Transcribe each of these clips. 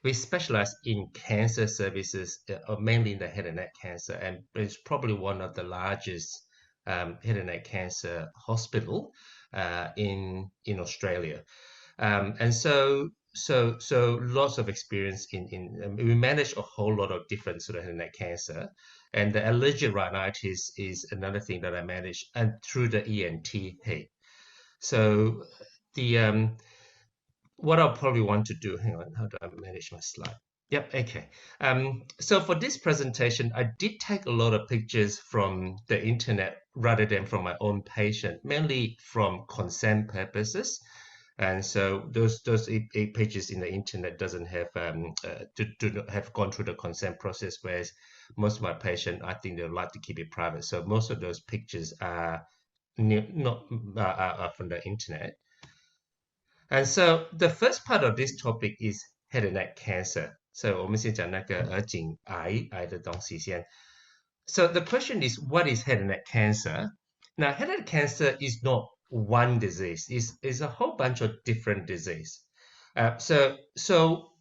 we specialize in cancer services, mainly in the head and neck cancer, and it's probably one of the largest head and neck cancer hospital in Australia. And so lots of experience in we manage a whole lot of different sort of head and neck cancer, and the allergic rhinitis is another thing that I manage, and through the ENT. Hey, so the what I'll probably want to do, hang on, how do I manage my slide? Yep, okay. So for this presentation, I did take a lot of pictures from the internet rather than from my own patient, mainly from consent purposes. And so those pages in the internet doesn't have do not have gone through the consent process, whereas most of my patients, I think they would like to keep it private. So most of those pictures are not are from the internet. And so the first part of this topic is head and neck cancer. So 我们先讲那个耳颈癌的东西先。So the question is, what is head and neck cancer? Now, head and neck cancer is not one disease. It's a whole bunch of different disease. So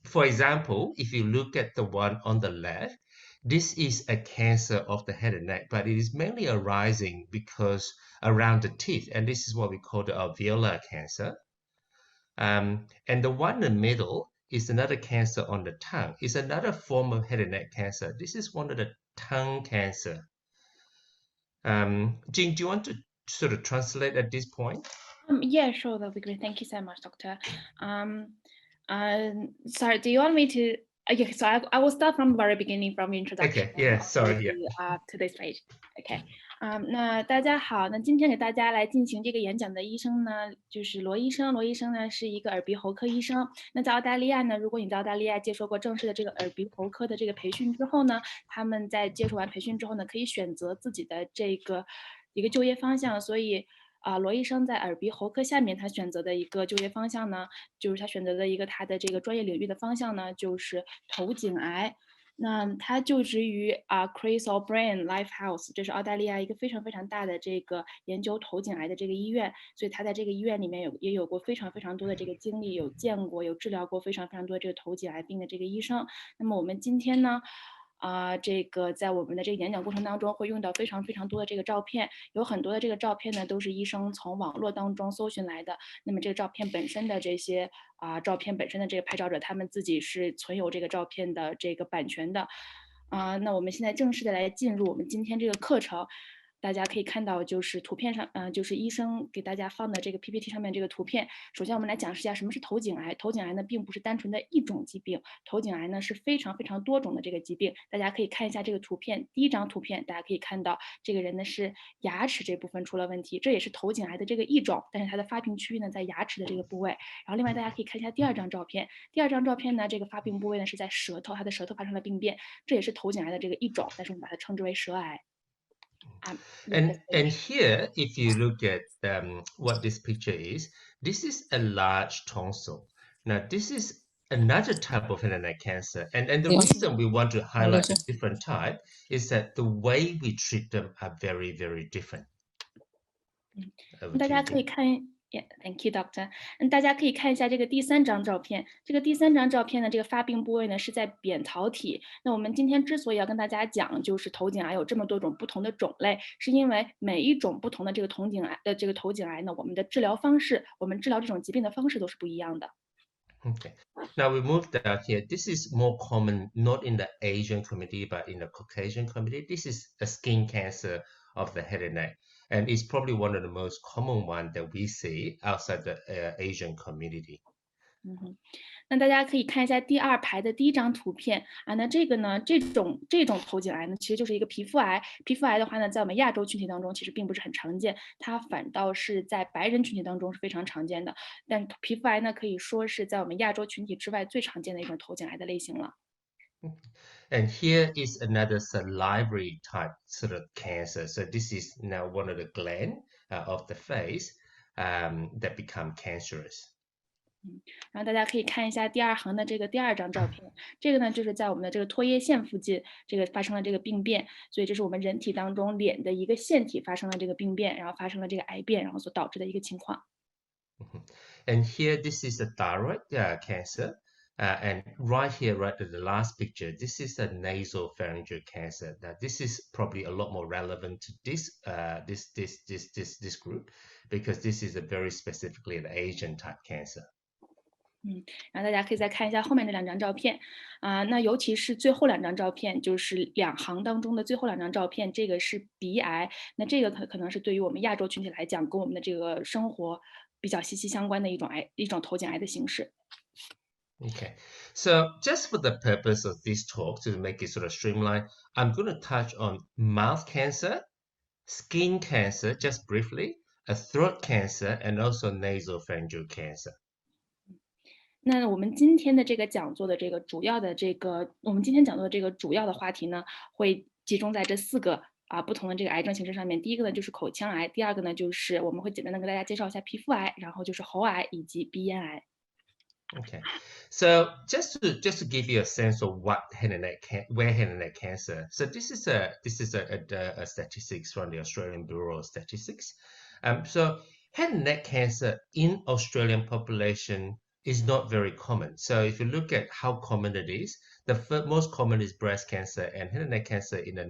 for example, if you look at the one on the left, this is a cancer of the head and neck, but it is mainly arising because around the teeth, and this is what we call the alveolar cancer. And the one in the middle is another cancer on the tongue. It's another form of head and neck cancer. This is one of the tongue cancer. Jing, do you want to sort of translate at this point? Yeah, sure, that'll be great. Thank you so much, Doctor. Sorry, do you want me to? Okay, so I will start from the very beginning, from introduction. Okay, yeah, sorry, yeah. To this page. Okay. 那大家好，那今天给大家来进行这个演讲的医生呢，就是罗医生。罗医生呢是一个耳鼻喉科医生。那在澳大利亚呢，如果你在澳大利亚接受过正式的这个耳鼻喉科的这个培训之后呢，他们在接受完培训之后呢，可以选择自己的这个一个就业方向。所以罗医生在耳鼻喉科下面，他选择的一个就业方向呢，就是他选择的一个他的这个专业领域的方向呢，就是头颈癌。那他就职于Crystal Brain Lifehouse， 这是澳大利亚一个非常非常大的这个研究头颈癌的这个医院，所以他在这个医院里面也有过非常非常多的这个经历，有见过有治疗过非常非常多这个头颈癌病的这个医生。那么我们今天呢，这个在我们的这个演讲过程当中会用到非常非常多的这个照片，有很多的这个照片呢都是医生从网络当中搜寻来的。那么这个照片本身的这些照片本身的这个拍照者，他们自己是存有这个照片的这个版权的。那我们现在正式的来进入我们今天这个课程。大家可以看到，就是图片上，就是医生给大家放的这个 PPT 上面这个图片。首先，我们来讲述一下什么是头颈癌。头颈癌呢，并不是单纯的一种疾病，头颈癌呢是非常非常多种的这个疾病。大家可以看一下这个图片，第一张图片，大家可以看到这个人呢是牙齿这部分出了问题，这也是头颈癌的这个一种，但是它的发病区域呢在牙齿的这个部位。然后另外大家可以看一下第二张照片，第二张照片呢，这个发病部位呢是在舌头，它的舌头发生了病变，这也是头颈癌的这个一种，但是我们把它称之为舌癌。And here, if you look at what this picture is, this is a large tonsil. Now, this is another type of head and neck cancer. And the reason we want to highlight a different type is that the way we treat them are very, very different. 大家可以看，Thank you, Doctor. 大家可以看一下这个第三张照片。这个第三张照片呢，这个发病部位呢是在扁桃体。那我们今天之所以要跟大家讲，就是头颈癌有这么多种不同的种类，是因为每一种不同的这个头颈癌呢，我们的治疗方式，我们治疗这种疾病的方式都是不一样的。Okay. Now we move down here. This is more common, not in the Asian community, but in the Caucasian community. This is a skin cancer of the head and neck. And it's probably one of the most common ones that we see outside the Asian community. 那大家可以看一下第二排的第一张图片那这个呢，这种头颈癌呢，其实就是一个皮肤癌。皮肤癌的话呢，在我们亚洲群体当中其实并不是很常见，它反倒是在白人群体当中是非常常见的。但皮肤癌呢，可以说是在我们亚洲群体之外最常见的一种头颈癌的类型了。And here is another salivary type sort of cancer. So this is now one of the gland of the face that become cancerous. 然后大家可以看一下第二行的这个第二张照片，这个呢就是在我们的这个唾液腺附近，这个发生了这个病变，所以这是我们人体当中脸的一个腺体发生了这个病变，然后发生了这个癌变，然后所导致的一个情况。And here, this is a thyroid cancer. And right here, right at the last picture, this is a nasopharyngeal cancer. Now, this is probably a lot more relevant to this group because this is a very specifically an Asian type cancer. 然后大家可以再看一下后面这2张照片，那尤其是最后2张照片，就是2行当中的最后2张照片，这个是鼻癌，那这个可能是对于我们亚洲群体来讲，跟我们的这个生活比较息息相关的一种头颈癌的形式。Okay, so just for the purpose of this talk, to make it sort of streamlined, I'm going to touch on mouth cancer, skin cancer, just briefly, a throat cancer, and also nasopharyngeal cancer. 那我们今天的这个讲座的这个主要的我们今天讲座的这个主要的话题呢，会集中在这4个不同的这个癌症形式上面。第一个呢就是口腔癌，第二个呢就是我们会简单的跟大家介绍一下皮肤癌，然后就是喉癌以及鼻咽癌。Okay, so just to give you a sense of where head and neck cancer. So this is a statistics from the Australian Bureau of Statistics. So head and neck cancer in Australian population is not very common. So if you look at how common it is, the most common is breast cancer and head and neck cancer in the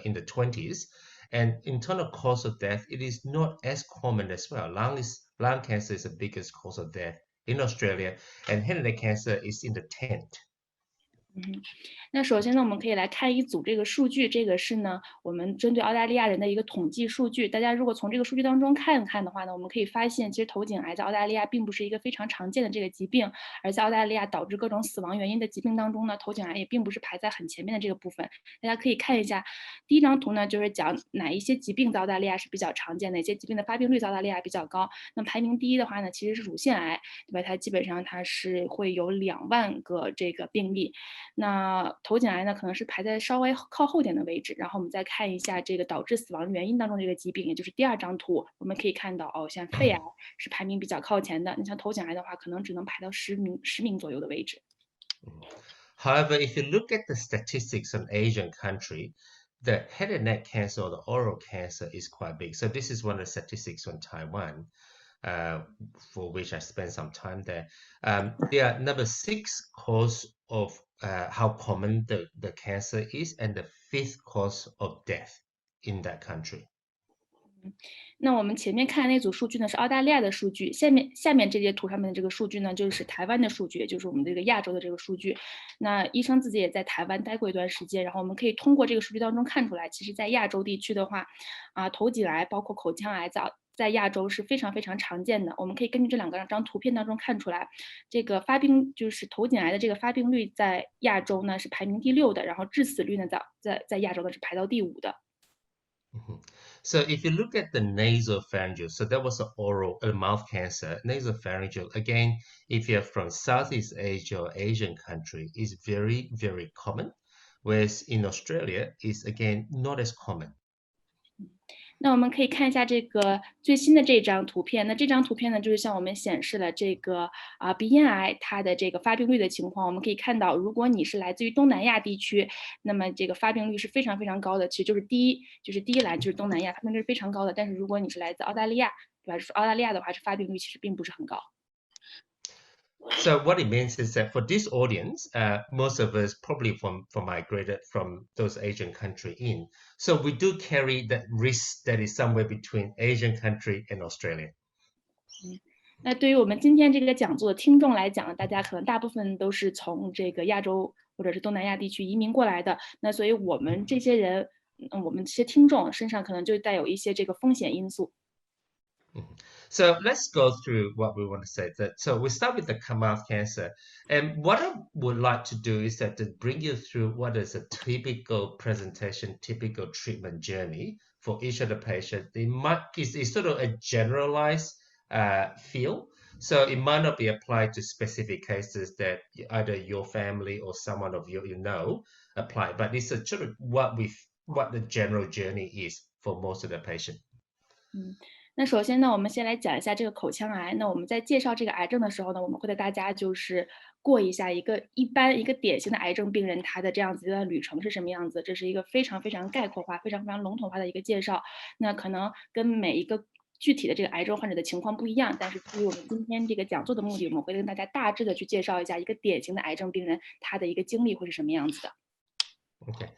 in the 20s. And in terms of cause of death, it is not as common as well. Lung cancer is the biggest cause of death in Australia, and head and neck cancer is in the 10th. 那首先呢，我们可以来看一组这个数据，这个是呢我们针对澳大利亚人的一个统计数据。大家如果从这个数据当中看的话呢，我们可以发现，其实头颈癌在澳大利亚并不是一个非常常见的这个疾病，而在澳大利亚导致各种死亡原因的疾病当中呢，头颈癌也并不是排在很前面的这个部分。大家可以看一下，第一张图呢就是讲哪一些疾病在澳大利亚是比较常见，哪些疾病的发病率在澳大利亚比较高。那排名第一的话呢，其实是乳腺癌，对吧？它基本上它是会有2万个这个病例。那头颈癌呢，可能是排在稍微靠后点的位置。然后我们再看一下这个导致死亡原因当中的这个疾病，也就是第2张图，我们可以看到像肺癌是排名比较靠前的。你像头颈癌的话，可能只能排到10名左右的位置。However, if you look at the statistics on Asian country, the head and neck cancer or the oral cancer is quite big. So this is one of the statistics on Taiwan, for which I spent some time there. They are number 6 cause of how common the cancer is, and the 5th cause of death in that country. 那我们前面看的那组数据呢是澳大利亚的数据，下面这些图上面的这个数据呢就是台湾的数据，也就是我们这个亚洲的这个数据。那医生自己也在台湾待过一段时间，然后我们可以通过这个数据当中看出来，其实在亚洲地区的话，头颈癌包括口腔癌在亚洲是非常非常常见的。我们可以根据这2张图片当中看出来，这个就是头颈癌的这个发病率在亚洲呢是排名第6的，然后致死率呢在亚洲呢是排到第5的。So if you look at the nasopharyngeal, so that was a mouth cancer. Nasopharyngeal, again, if you're from Southeast Asia or Asian country, is very, very common, whereas in Australia is again not as common. 那我们可以看一下这个最新的这张图片。那这张图片呢，就是向我们显示了这个鼻咽癌它的这个发病率的情况。我们可以看到，如果你是来自于东南亚地区，那么这个发病率是非常非常高的。其实就是第一栏就是东南亚，发病率是非常高的。但是如果你是来自澳大利亚，对吧？就是澳大利亚的话，发病率其实并不是很高。So what it means is that for this audience, most of us probably migrated from those Asian country in. So we do carry that risk that is somewhere between Asian country and Australia. 那对于我们今天这个讲座的听众来讲，大家可能大部分都是从这个亚洲或者是东南亚地区移民过来的。那所以我们这些人，我们这些听众身上可能就带有一些这个风险因素。So let's go through what we want to say. So we start with the mouth cancer. And what I would like to do is that to bring you through what is a typical presentation, typical treatment journey for each of the patients. It's sort of a generalized feel. So it might not be applied to specific cases that either your family or someone of you know apply, but it's a sort of what the general journey is for most of the patient. 那首先呢，我们先来讲一下这个口腔癌。那我们在介绍这个癌症的时候呢，我们会带大家就是过一下一个典型的癌症病人他的这样子的旅程是什么样子。这是一个非常非常概括化、非常非常笼统化的一个介绍。那可能跟每一个具体的这个癌症患者的情况不一样，但是出于我们今天这个讲座的目的，我们会跟大家大致的去介绍一下一个典型的癌症病人他的一个经历会是什么样子的。Okay.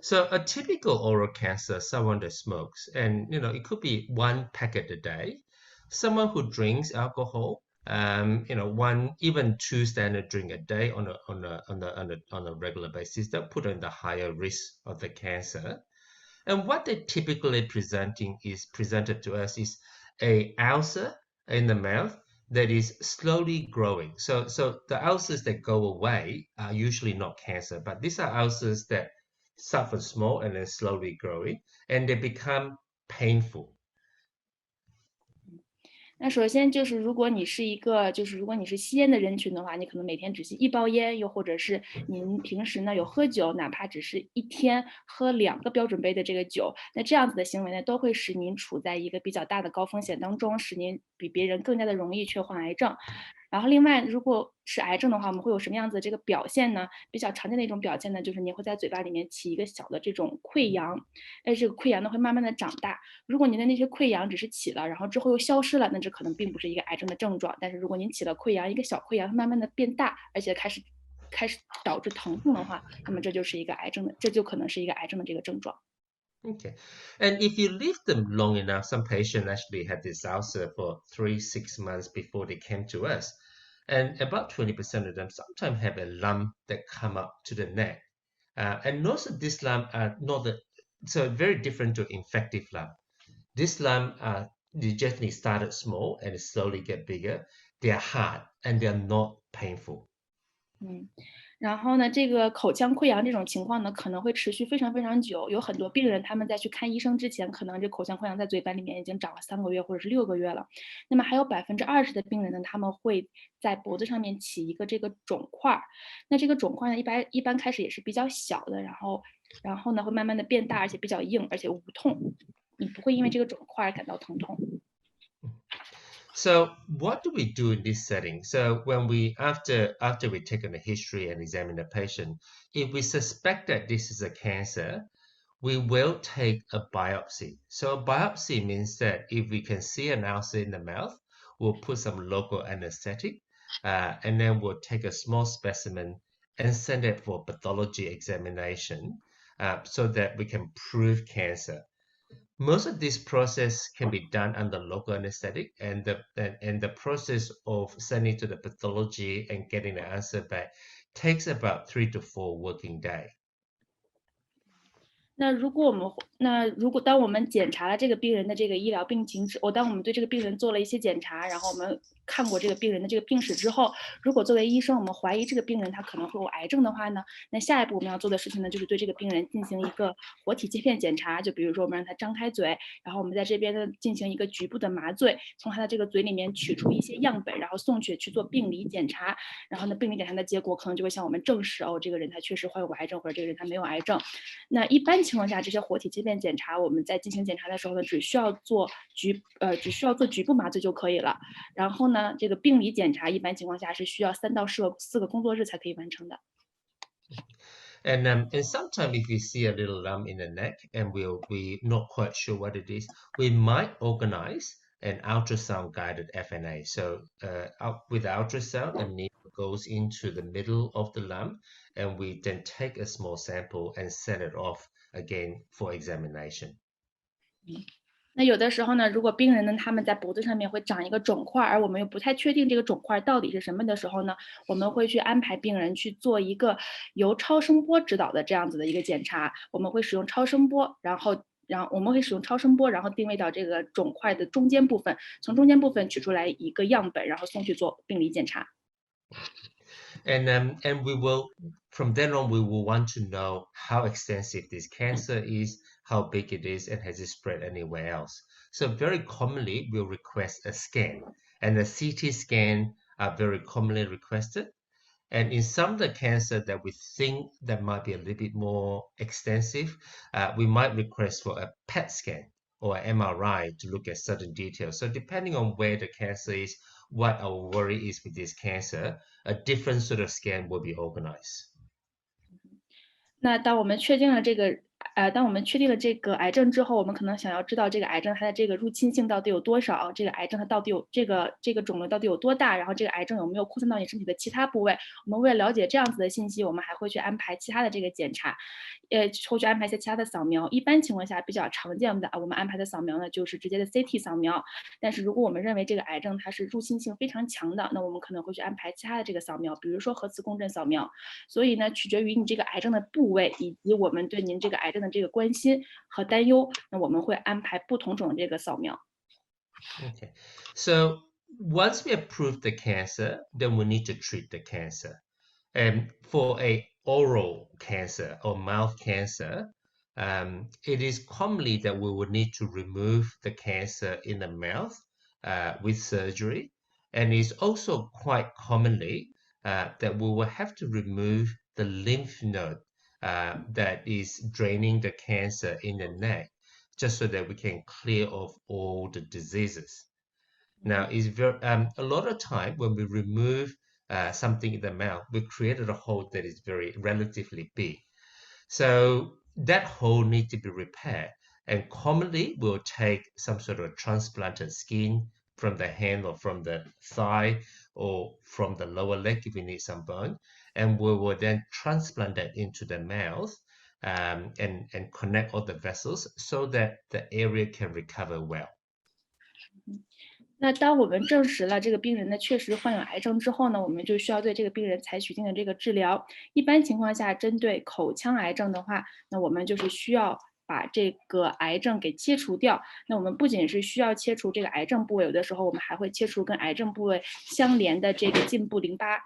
So a typical oral cancer, someone that smokes, and it could be one packet a day. Someone who drinks alcohol, one even two standard drink a day on a regular basis, that put in the higher risk of the cancer. And what they're typically presented to us is a ulcer in the mouth that is slowly growing. So the ulcers that go away are usually not cancer, but these are ulcers that start small and then slowly growing, and they become painful. 那首先就是，如果你是吸烟的人群的话，你可能每天只吸1包烟，又或者是您平时呢有喝酒，哪怕只是一天喝2个标准杯的这个酒，那这样子的行为呢，都会使您处在一个比较大的高风险当中，使您比别人更加的容易却患癌症。然后另外，如果是癌症的话，我们会有什么样子的这个表现呢？比较常见的一种表现呢，就是您会在嘴巴里面起一个小的这种溃疡，这个溃疡呢会慢慢的长大。如果您的那些溃疡只是起了，然后之后又消失了，那这可能并不是一个癌症的症状。但是如果您起了溃疡，一个小溃疡慢慢的变大，而且开始导致疼痛的话，那么这就可能是一个癌症的这个症状。Okay. And if you leave them long enough, some patients actually had this ulcer for 3-6 months before they came to us. And about 20% of them sometimes have a lump that come up to the neck. And most of these lumps are so very different to infective lump. This lump they generally started small and slowly get bigger. They are hard and they are not painful. 然后呢，这个口腔溃疡这种情况呢，可能会持续非常非常久。有很多病人他们在去看医生之前，可能这口腔溃疡在嘴巴里面已经长了3个月或者是6个月了。那么还有20%的病人呢，他们会在脖子上面起一个这个肿块。那这个肿块呢，一般开始也是比较小的，然后呢会慢慢的变大，而且比较硬，而且无痛。你不会因为这个肿块感到疼痛。So what do we do in this setting? So when after we take a history and examine the patient, if we suspect that this is a cancer, we will take a biopsy. So a biopsy means that if we can see an ulcer in the mouth, we'll put some local anesthetic, and then we'll take a small specimen and send it for pathology examination, so that we can prove cancer. Most of this process can be done under local anesthetic, and the process of sending to the pathology and getting the answer back takes about 3 to 4 working days. 如果当我们检查了这个病人的这个医疗病情当我们对这个病人做了一些检查，然后我们看过这个病人的这个病史之后，如果作为医生我们怀疑这个病人他可能会有癌症的话呢，那下一步我们要做的事情呢，就是对这个病人进行一个活体切片检查。就比如说我们让他张开嘴，然后我们在这边呢进行一个局部的麻醉，从他的这个嘴里面取出一些样本，然后送去做病理检查。然后呢，病理检查的结果可能就会向我们证实，这个人他确实患有癌症，或者这个人他没有癌症。那一般情况下，这些活体切片检查，我们在进行检查的时候呢，只需要做局部麻醉就可以了。然后呢，这个病理检查一般情况下是需要3到4个工作日才可以完成的。And sometimes if we see a little lump in the neck and we're not quite sure what it is, we might organize an ultrasound guided Fna. So with the ultrasound, a needle goes into the middle of the lump, and we then take a small sample and send it off again for examination. 那有的时候呢，如果病人呢他们在脖子上面会长一个肿块，而我们又不太确定这个肿块到底是什么的时候呢，我们会去安排病人去做一个由超声波指导的这样子的一个检查。我们会使用超声波，然后定位到这个肿块的中间部分，从中间部分取出来一个样本，然后送去做病理检查。And we will, from then on, we will want to know how extensive this cancer is, how big it is, and has it spread anywhere else. So very commonly, we'll request a scan, and a CT scan are very commonly requested. And in some of the cancer that we think that might be a little bit more extensive, we might request for a PET scan or an MRI to look at certain details. So depending on where the cancer is, what our worry is with this cancer, a different sort of scan will be organized. 那当我们确定了这个当我们确定了这个癌症之后，我们可能想要知道这个癌症它的这个入侵性到底有多少，这个癌症它到底有这个肿瘤到底有多大，然后这个癌症有没有扩散到你身体的其他部位。我们为了了解这样子的信息，我们还会去安排其他的这个检查，会去安排一些其他的扫描。一般情况下比较常见的我们安排的扫描呢，就是直接的 CT 扫描。但是如果我们认为这个癌症它是入侵性非常强的，那我们可能会去安排其他的这个扫描，比如说核磁共振扫描。所以呢，取决于你这个癌症的部位以及我们对您这个癌症的这个关心和担忧，那我们会安排不同种这个扫描。Okay, so once we approve the cancer, then we need to treat the cancer. And for a oral cancer or mouth cancer, it is commonly that we will need to remove the cancer in the mouth with surgery. And it's also quite commonly that we will have to remove the lymph node that is draining the cancer in the neck, just so that we can clear off all the diseases. Now, it's very a lot of time when we remove something in the mouth, we created a hole that is very relatively big. So that hole needs to be repaired. And commonly, we'll take some sort of transplanted skin from the hand or from the thigh or from the lower leg if we need some bone. And we will then transplant that into the mouth and connect all the vessels so that the area can recover well. 那当我们证实了这个病人呢确实患有癌症之后呢，我们就需要对这个病人采取一定的这个治疗。一般情况下，针对口腔癌症的话，那我们就是需要把这个癌症给切除掉。那我们不仅是需要切除这个癌症部位，有的时候我们还会切除跟癌症部位相连的这个颈部淋巴。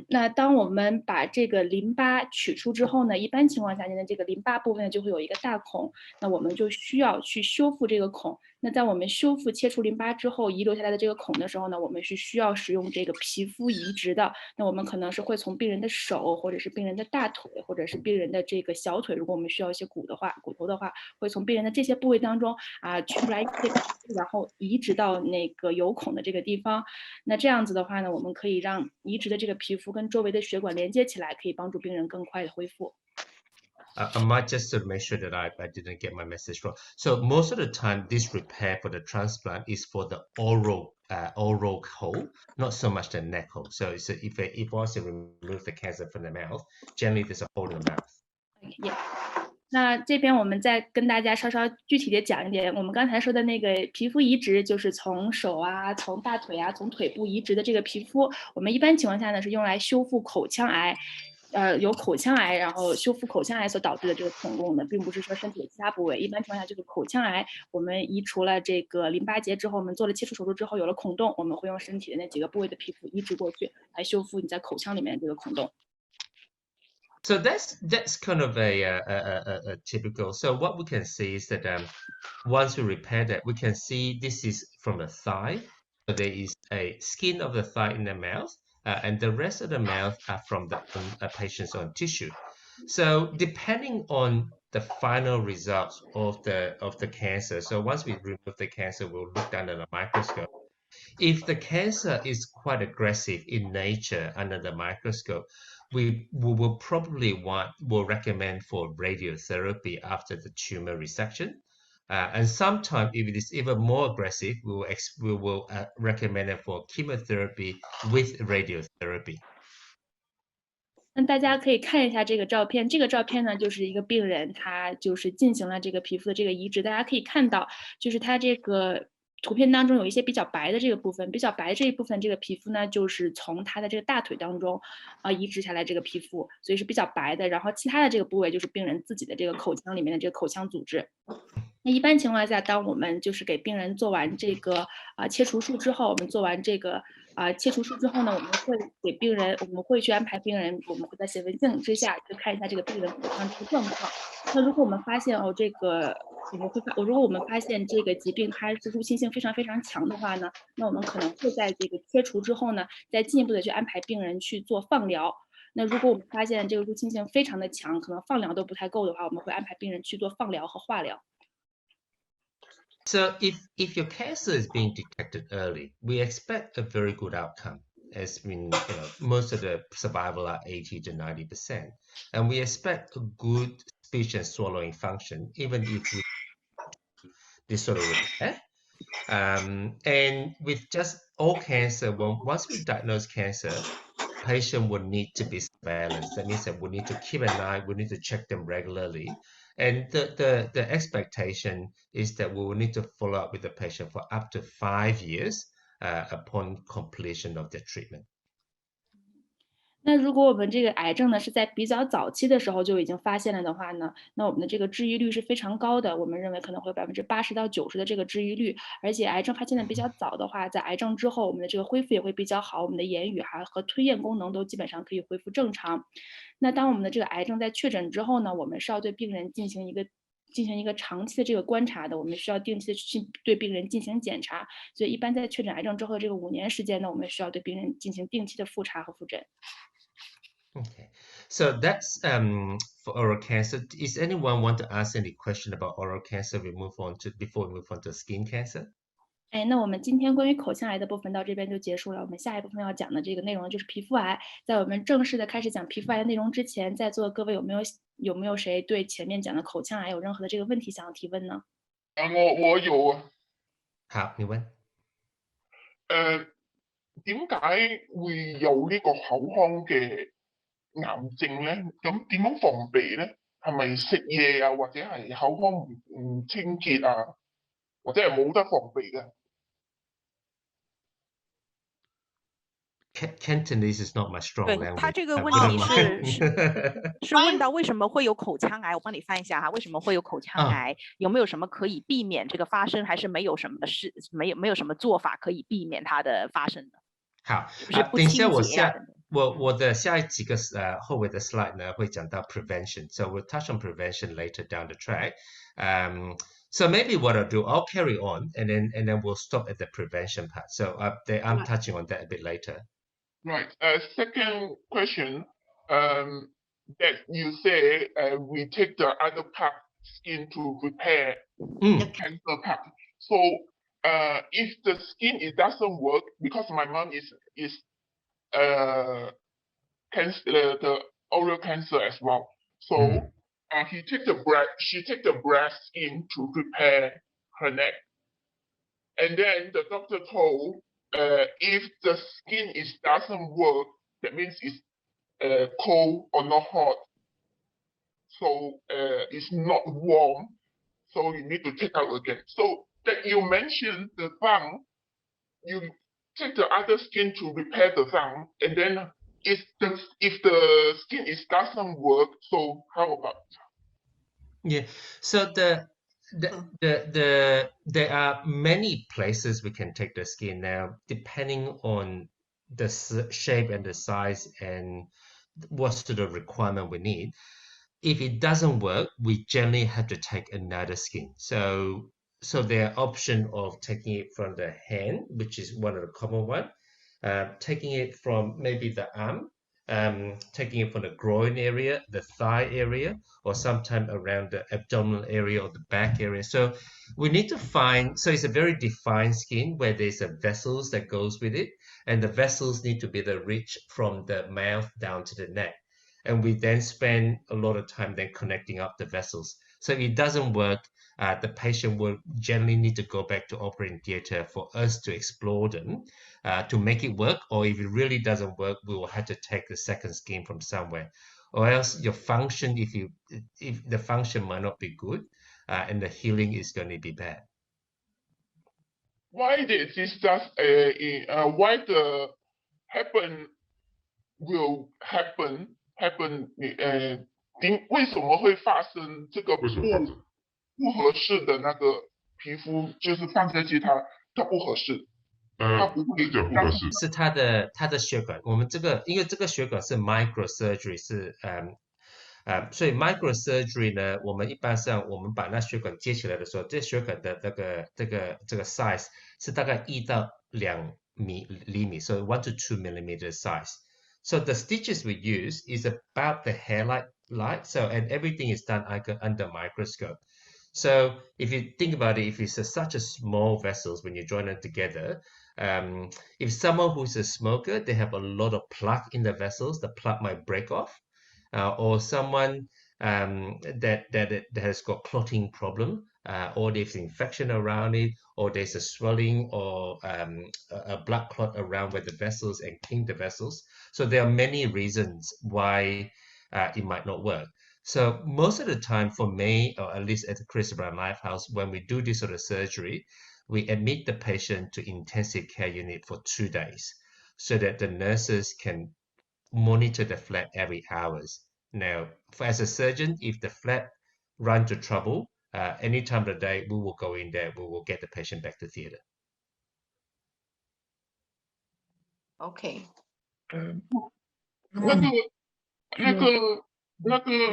那当我们把这个淋巴取出之后呢，一般情况下，您的这个淋巴部分就会有一个大孔，那我们就需要去修复这个孔。那在我们修复切除淋巴之后，遗留下来的这个孔的时候呢，我们是需要使用这个皮肤移植的。那我们可能是会从病人的手，或者是病人的大腿，或者是病人的这个小腿，如果我们需要一些骨头的话，会从病人的这些部位当中取出来一些皮肤，然后移植到那个有孔的这个地方。那这样子的话呢，我们可以让移植的这个皮肤跟周围的血管连接起来，可以帮助病人更快的恢复。I might just to make sure that I didn't get my message wrong. So most of the time, this repair for the transplant is for the oral hole, not so much the neck hole. So if I was to remove the cancer from the mouth, generally there's a hole in the mouth. Yeah. 那这边我们再跟大家稍稍具体的讲一点，我们刚才说的那个皮肤移植，就是从手从大腿从腿部移植的这个皮肤，我们一般情况下呢是用来修复口腔癌。有口腔癌，然后修复口腔癌所导致的这个孔洞的，并不是说身体的其他部位。一般情况下，就是口腔癌，我们移除了这个淋巴结之后，我们做了切除手术之后有了孔洞，我们会用身体的那几个部位的皮肤移植过去，来修复你在口腔里面的这个孔洞。So that's kind of a typical. So what we can see is that once we repair that, we can see this is from the thigh. So there is a skin of the thigh in the mouth. And the rest of the mouth are from the patient's own tissue. So depending on the final results of the cancer, so once we remove the cancer, we'll look under the microscope. If the cancer is quite aggressive in nature under the microscope, we will probably will recommend for radiotherapy after the tumor resection. And sometimes, if it is even more aggressive, we will recommend it for chemotherapy with radiotherapy. 那大家可以看一下这个照片，这个照片呢，就是一个病人，他就是进行了这个皮肤的这个移植。大家可以看到，就是他这个图片当中有一些比较白的这个部分，比较白这一部分这个皮肤呢，就是从他的这个大腿当中移植下来这个皮肤，所以是比较白的。然后其他的这个部位就是病人自己的这个口腔里面的这个口腔组织。那一般情况下，当我们就是给病人做完这个切除术之后，我们做完这个切除术之后呢，我们会给病人，我们会去安排病人，我们会在显微镜之下去看一下这个病人口腔这个状况。那如果我们发现如果我们发现这个疾病它是入侵性非常非常强的话呢，那我们可能会在这个切除之后呢，再进一步的去安排病人去做放疗。那如果我们发现这个入侵性非常的强，可能放疗都不太够的话，我们会安排病人去做放疗和化疗。So if your cancer is being detected early, we expect a very good outcome. As most of the survival are 80 to 90%, and we expect a good speech and swallowing function, even if we this sort of repair. And with just all cancer, once we diagnose cancer, patient will need to be surveillance. That means that we need to keep an eye, we need to check them regularly. And the expectation is that we will need to follow up with the patient for up to 5 years upon completion of their treatment. 那如果我们这个癌症呢是在比较早期的时候就已经发现了的话呢，那我们的这个治愈率是非常高的，我们认为可能会有80%到90%的这个治愈率，而且癌症发现的比较早的话，在癌症之后，我们的这个恢复也会比较好，我们的言语和吞咽功能都基本上可以恢复正常。那当我们的这个癌症在确诊之后呢，我们是要对病人进行一个长期的这个观察的，我们需要定期的去对病人进行检查，所以一般在确诊癌症之后的这个5年时间呢，我们需要对病人进行定期的复查和复诊。Okay, so that's for oral cancer. Is anyone want to ask any question about oral cancer? Before we move on to skin cancer. 那我们今天关于口腔癌的部分到这边就结束了。我们下一部分要讲的这个内容就是皮肤癌。在我们正式的开始讲皮肤癌的内容之前，在座各位有没有谁对前面讲的口腔癌有任何的这个问题想要提问呢？我有啊。好，你問。點解會有呢個口腔嘅癌症咧？咁點樣防備咧？係咪食嘢啊，或者係口腔唔清潔啊，或者係冇得防備嘅？Cantonese is not my strong language. 对，他这个问题是问到为什么会有口腔癌，我帮你翻一下哈，为什么会有口腔癌？有没有什么可以避免这个发生，还是没有什么做法可以避免它的发生的？好，等一下我的下几个后尾的 slide 呢会讲到 prevention, so we'll touch on prevention later down the track. So maybe what I'll do, I'll carry on, and then we'll stop at the prevention part. So I'm touching on that a bit later. Right. Second question, that you say we take the other part skin to repair the cancer part. So if the skin it doesn't work, because my mom is cancer, the oral cancer as well. So she take the breast skin to repair her neck, and then the doctor told if the skin doesn't work, that means it's cold or not hot. So it's not warm. So you need to take out again. So that you mentioned the thumb, you take the other skin to repair the thumb, and then if the skin doesn't work, so how about? Yeah. So there are many places we can take the skin now, depending on the shape and the size and what sort of requirement we need. If it doesn't work, we generally have to take another skin. So there are options of taking it from the hand, which is one of the common one, taking it from maybe the arm, taking it from the groin area, the thigh area, or sometimes around the abdominal area or the back area. So we need to find, so it's a very defined skin where there's a vessels that goes with it, and the vessels need to be the reach from the mouth down to the neck. And we then spend a lot of time then connecting up the vessels. So if it doesn't work, the patient will generally need to go back to operating theater for us to explore them to make it work. Or if it really doesn't work, we will have to take the second skin from somewhere. Or else your function, if the function might not be good, and the healing is going to be bad. Why did this why the will happen？为什么会发生这个不合适的那个皮肤，就是放下去它不合适，它不会不合适，是它的血管。我们因为这个血管是 microsurgery， 是所以 microsurgery 呢，我们一般上我们把那血管接起来的时候，这血管的这个 size 是大概1到2厘米， so 1 to 2 millimeter size. So the stitches we use is about the hair-like, and everything is done under microscope. So if you think about it, if it's such a small vessels when you join them together, if someone who's a smoker, they have a lot of plaque in the vessels, the plaque might break off. Or someone that has got clotting problem, or there's infection around it, or there's a swelling or a blood clot around where the vessels and clean the vessels. So there are many reasons why it might not work. So most of the time for me, or at least at the Chris Brown Lifehouse, when we do this sort of surgery, we admit the patient to intensive care unit for 2 days so that the nurses can monitor the flap every hours. Now, as a surgeon, if the flap run into trouble, any time of the day, we will go in there, we will get the patient back to theater. OK， 那个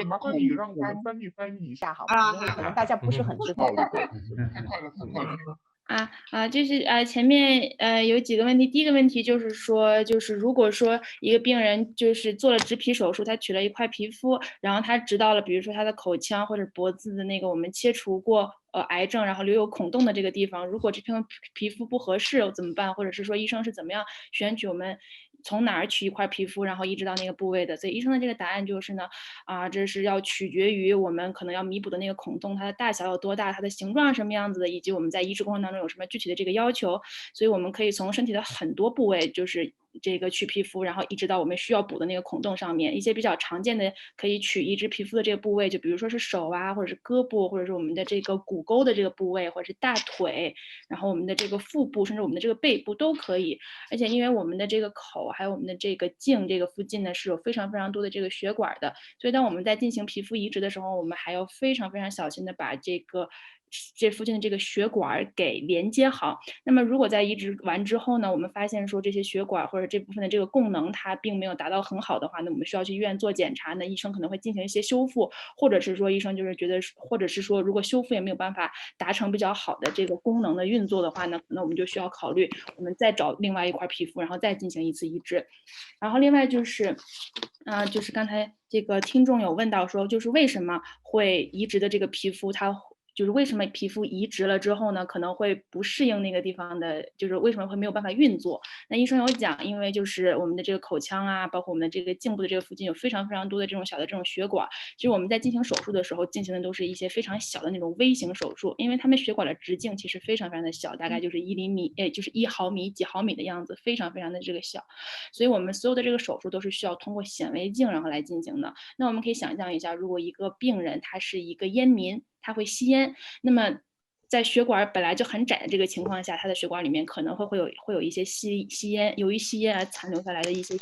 麻烦你让我们翻译一下好吗？因为可能大家不是很知道。太快了。就是前面有几个问题，第一个问题就是说，就是如果说一个病人就是做了植皮手术，他取了一块皮肤，然后他知道了，比如说他的口腔或者脖子的那个我们切除过癌症，然后留有孔洞的这个地方，如果这片皮肤不合适怎么办？或者是说医生是怎么样选取我们从哪儿取一块皮肤，然后移植到那个部位的？所以医生的这个答案就是呢，这是要取决于我们可能要弥补的那个孔洞，它的大小有多大，它的形状是什么样子的，以及我们在移植过程当中有什么具体的这个要求。所以我们可以从身体的很多部位，就是这个取皮肤，然后移植到我们需要补的那个孔洞上面。一些比较常见的可以取移植皮肤的这个部位，就比如说是手啊，或者是胳膊，或者是我们的这个骨沟的这个部位，或者是大腿，然后我们的这个腹部，甚至我们的这个背部都可以。而且因为我们的这个口还有我们的这个颈这个附近呢是有非常非常多的这个血管的，所以当我们在进行皮肤移植的时候，我们还要非常非常小心的把这附近的这个血管给连接好。那么如果在移植完之后呢，我们发现说这些血管或者这部分的这个功能它并没有达到很好的话，那我们需要去医院做检查，那医生可能会进行一些修复，或者是说医生就是觉得，或者是说如果修复也没有办法达成比较好的这个功能的运作的话呢，可能我们就需要考虑我们再找另外一块皮肤，然后再进行一次移植。然后另外就是就是刚才这个听众有问到说，就是为什么会移植的这个皮肤它就是为什么皮肤移植了之后呢，可能会不适应那个地方的，就是为什么会没有办法运作？那医生有讲，因为就是我们的这个口腔啊，包括我们的这个颈部的这个附近有非常非常多的这种小的这种血管。其实我们在进行手术的时候进行的都是一些非常小的那种微型手术，因为它们血管的直径其实非常非常的小，大概就是1厘米，就是1毫米几毫米的样子，非常非常的这个小。所以我们所有的这个手术都是需要通过显微镜然后来进行的。那我们可以想象一下，如果一个病人他是一个烟民，他会吸烟，那么在血管本来就很窄的这个情况下，他的血管里面可能会有一些吸烟，由于吸烟而残留下来的一些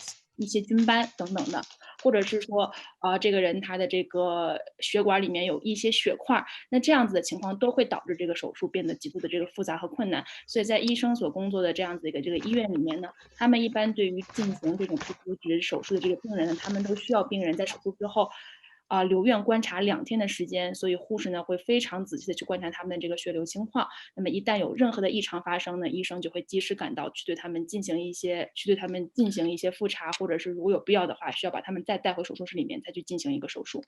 菌斑等等的，或者是说这个人他的这个血管里面有一些血块，那这样子的情况都会导致这个手术变得极度的这个复杂和困难。所以在医生所工作的这样子一个这个医院里面呢，他们一般对于进行这种皮肤移植手术的这个病人呢，他们都需要病人在手术之后留院观察2天的时间，所以护士呢会非常仔细的去观察他们的这个血流情况。那么一旦有任何的异常发生呢，医生就会及时赶到去对他们进行一些复查，或者是如果有必要的话，需要把他们再带回手术室里面再去进行一个手术。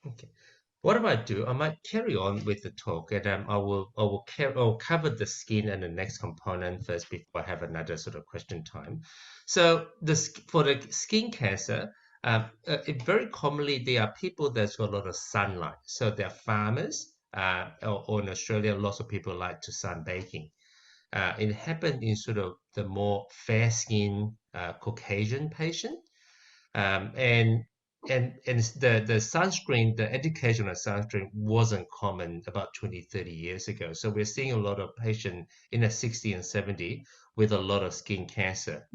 Okay. What I might do, I might carry on with the talk, and I'll cover the skin and the next component first before I have another sort of question time. So for the skin cancer, very commonly there are people that's got a lot of sunlight. So they're farmers, or in Australia, lots of people like to sunbaking. It happened in sort of the more fair-skinned Caucasian patient, and the sunscreen, the education on sunscreen wasn't common about 20-30 years ago. So we're seeing a lot of patients in the 60 and 70 with a lot of skin cancer.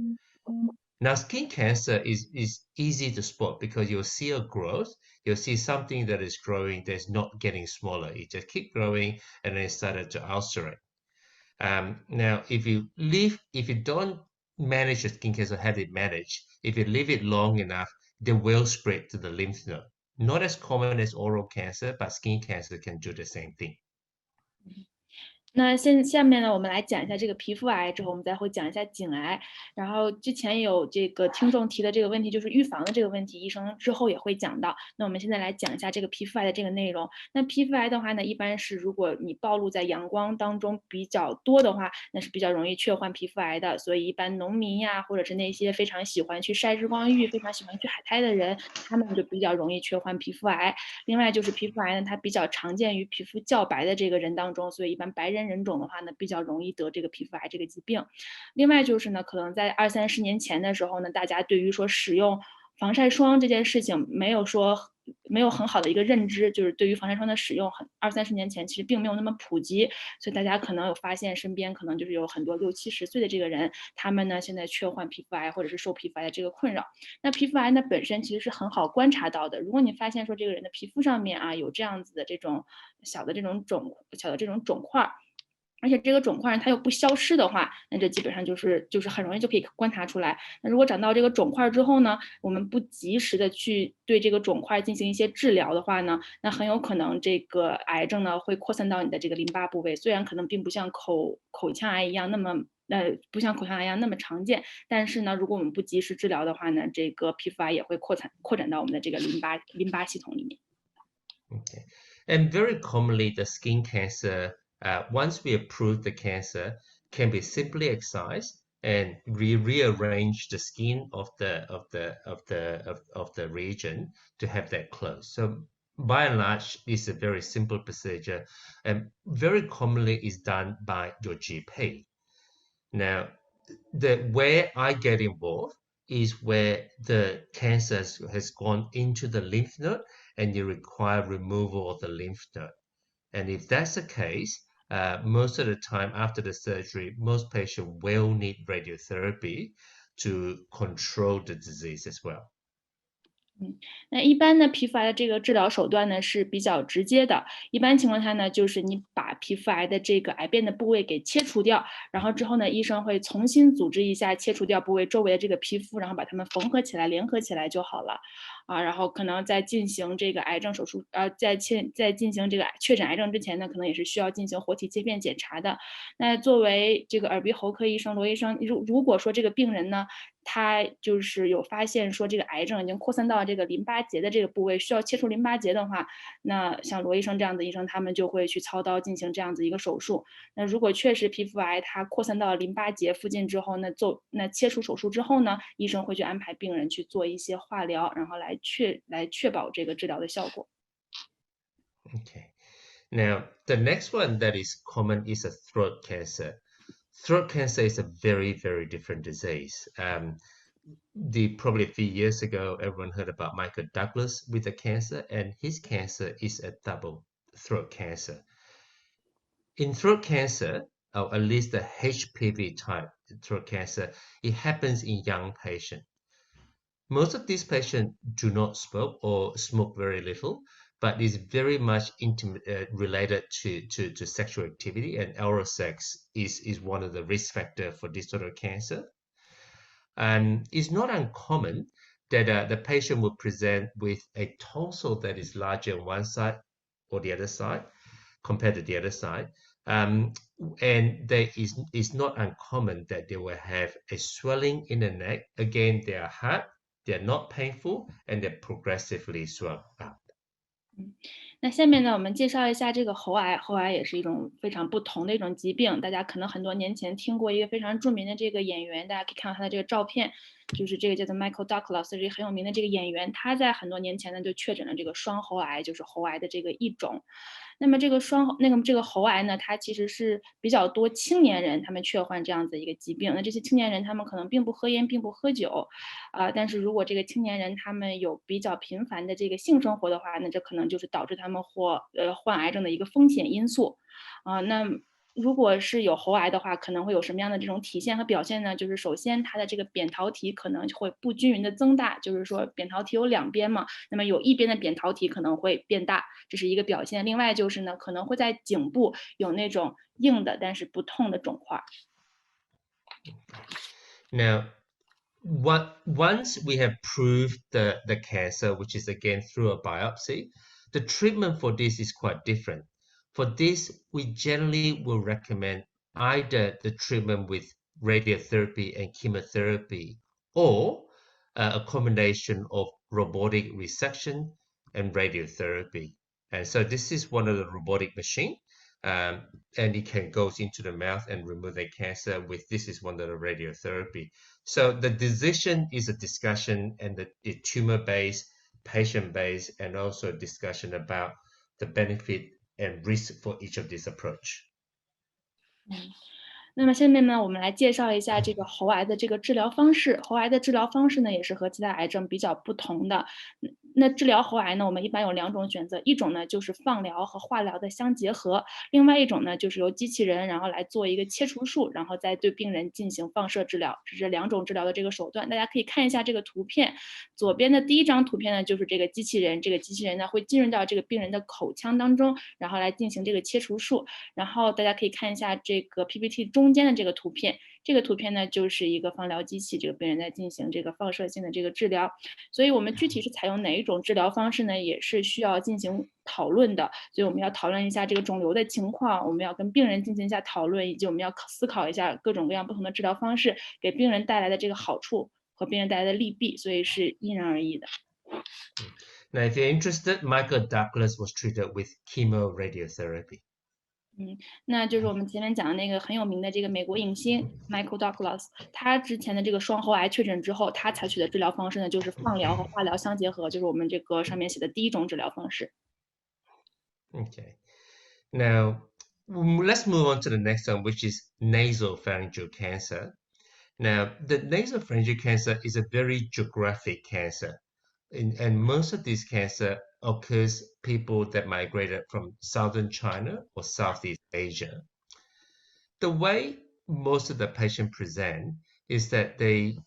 Now, skin cancer is easy to spot because you'll see a growth. You'll see something that is growing that's not getting smaller. It just keep growing and then it started to ulcerate. Now, if you don't manage your skin cancer, have it managed, if you leave it long enough, they will spread to the lymph node. Not as common as oral cancer, but skin cancer can do the same thing. 那下面呢，我们来讲一下这个皮肤癌，之后我们再会讲一下颈癌。然后之前有这个听众提的这个问题，就是预防的这个问题，医生之后也会讲到。那我们现在来讲一下这个皮肤癌的这个内容。那皮肤癌的话呢，一般是如果你暴露在阳光当中比较多的话，那是比较容易确患皮肤癌的。所以一般农民呀，或者是那些非常喜欢去晒日光浴、非常喜欢去海滩的人，他们就比较容易确患皮肤癌。另外就是皮肤癌呢，它比较常见于皮肤较白的这个人当中，所以一般白人人种的话呢，比较容易得这个皮肤癌这个疾病。另外就是呢，可能在20-30年前的时候呢，大家对于说使用防晒霜这件事情没有很好的一个认知，就是对于防晒霜的使用20-30年前其实并没有那么普及，所以大家可能有发现身边可能就是有很多60-70岁的这个人，他们呢现在确患皮肤癌或者是受皮肤癌的这个困扰。那皮肤癌呢本身其实是很好观察到的，如果你发现说这个人的皮肤上面啊有这样子的这种小的这种肿块，而且这个肿块它又不消失的话，那这基本上就是很容易就可以观察出来。那如果长到这个肿块之后呢，我们不及时的去对这个肿块进行一些治疗的话呢，那很有可能这个癌症呢会扩散到你的这个淋巴部位。虽然可能并不像口腔癌一样那么不像口腔癌一样那么常见，但是呢，如果我们不及时治疗的话呢，这个皮肤癌也会扩展到我们的这个淋巴系统里面。Okay, and very commonly the skin cancer. Once we approve the cancer, can be simply excised and rearrange the skin of the region to have that closed. So by and large, it's a very simple procedure, and very commonly is done by your GP. Now, where I get involved is where the cancer has gone into the lymph node and you require removal of the lymph node. And if that's the case, most of the time after the surgery, most patients will need radiotherapy to control the disease as well. 那一般呢，皮肤癌的这个治疗手段呢是比较直接的。一般情况下呢，就是你把皮肤癌的这个癌变的部位给切除掉，然后之后呢，医生会重新组织一下切除掉部位周围的这个皮肤，然后把它们缝合起来、联合起来就好了。然后可能在进行这个癌症手术，在进行这个确诊癌症之前呢，可能也是需要进行活体切片检查的。那作为这个耳鼻喉科医生罗医生，如果说这个病人呢，他就是有发现说这个癌症已经扩散到这个淋巴结的这个部位，需要切除淋巴结的话，那像罗医生这样的医生，他们就会去操刀进行这样子一个手术。那如果确实皮肤癌它扩散到淋巴结附近之后，那切除手术之后呢，医生会去安排病人去做一些化疗，然后来确保这个治疗的效果。Okay. Now, the next one that is common is a throat cancer. Throat cancer is a very, very different disease. Probably a few years ago, everyone heard about Michael Douglas with a cancer, and his cancer is a double throat cancer. In throat cancer, or at least the HPV type throat cancer, it happens in young patients. Most of these patients do not smoke or smoke very little, but is very much related to sexual activity, and oral sex is one of the risk factors for this sort of cancer. And it's not uncommon that the patient will present with a tonsil that is larger on one side or the other side compared to the other side. And it's not uncommon that they will have a swelling in the neck. Again, they are hard, they're not painful, and they progressively swell up. 那下面呢，我们介绍一下这个喉癌。喉癌也是一种非常不同的一种疾病。大家可能很多年前听过一个非常著名的这个演员，大家可以看到他的这个照片，就是这个叫做 Michael Douglas， 是一个很有名的这个演员。他在很多年前呢就确诊了这个双喉癌，就是喉癌的这个一种。那么这个喉癌呢，它其实是比较多青年人他们确患这样子一个疾病。那这些青年人他们可能并不喝烟，并不喝酒，但是如果这个青年人他们有比较频繁的这个性生活的话，那这可能就是导致他们患癌症的一个风险因素。那如果是有喉癌的话，可能会有什么样的这种体现和表现呢？就是首先它的这个扁桃体可能会不均匀的增大，就是说扁桃体有两边嘛，那么有一边的扁桃体可能会变大，这是一个表现。另外就是呢，可能会在颈部有那种硬的但是不痛的肿块。Now, once we have proved the cancer, which is again through a biopsy, the treatment for this is quite different. For this, we generally will recommend either the treatment with radiotherapy and chemotherapy or a combination of robotic resection and radiotherapy. And so this is one of the robotic machine, and it can go into the mouth and remove the cancer with this is one of the radiotherapy. So the decision is a discussion and the tumor-based, patient-based, and also a discussion about the benefit and risk for each of this approach. 那么下面呢，我们来介绍一下这个喉癌的这个治疗方式。喉癌的治疗方式呢，也是和其他癌症比较不同的。那治疗喉癌呢，我们一般有2种选择，一种呢就是放疗和化疗的相结合，另外一种呢就是由机器人然后来做一个切除术，然后再对病人进行放射治疗。这是2种治疗的这个手段。大家可以看一下这个图片，左边的第1张图片呢就是这个机器人，这个机器人呢会进入到这个病人的口腔当中，然后来进行这个切除术。然后大家可以看一下这个 PPT 中间的这个图片，这个图片呢就是一个放疗机器，这个病人在进行这个放射性的这个治疗。所以我们具体是采用哪一种治疗方式呢，也是需要进行讨论的。所以我们要讨论一下这个肿瘤的情况，我们要跟病人进行一下讨论，以及我们要思考一下各种各样不同的治疗方式给病人带来的这个好处和病人带来的利弊，所以是因人而异的。Now, if you're interested, Michael Douglas was treated with chemoradiotherapy. 那就是我们前面讲的那个很有名的这个美国影星 Michael Douglas， 他之前的这个双喉癌确诊之后，他采取的治疗方式呢，就是放疗和化疗相结合，就是我们这个上面写的第1种治疗方式。Okay. Now, let's move on to the next one, which is nasopharyngeal cancer. Now, the nasopharyngeal cancer is a very geographic cancer, and most of this cancer occurs people that migrated from southern China or Southeast Asia. The way most of the patients present is that they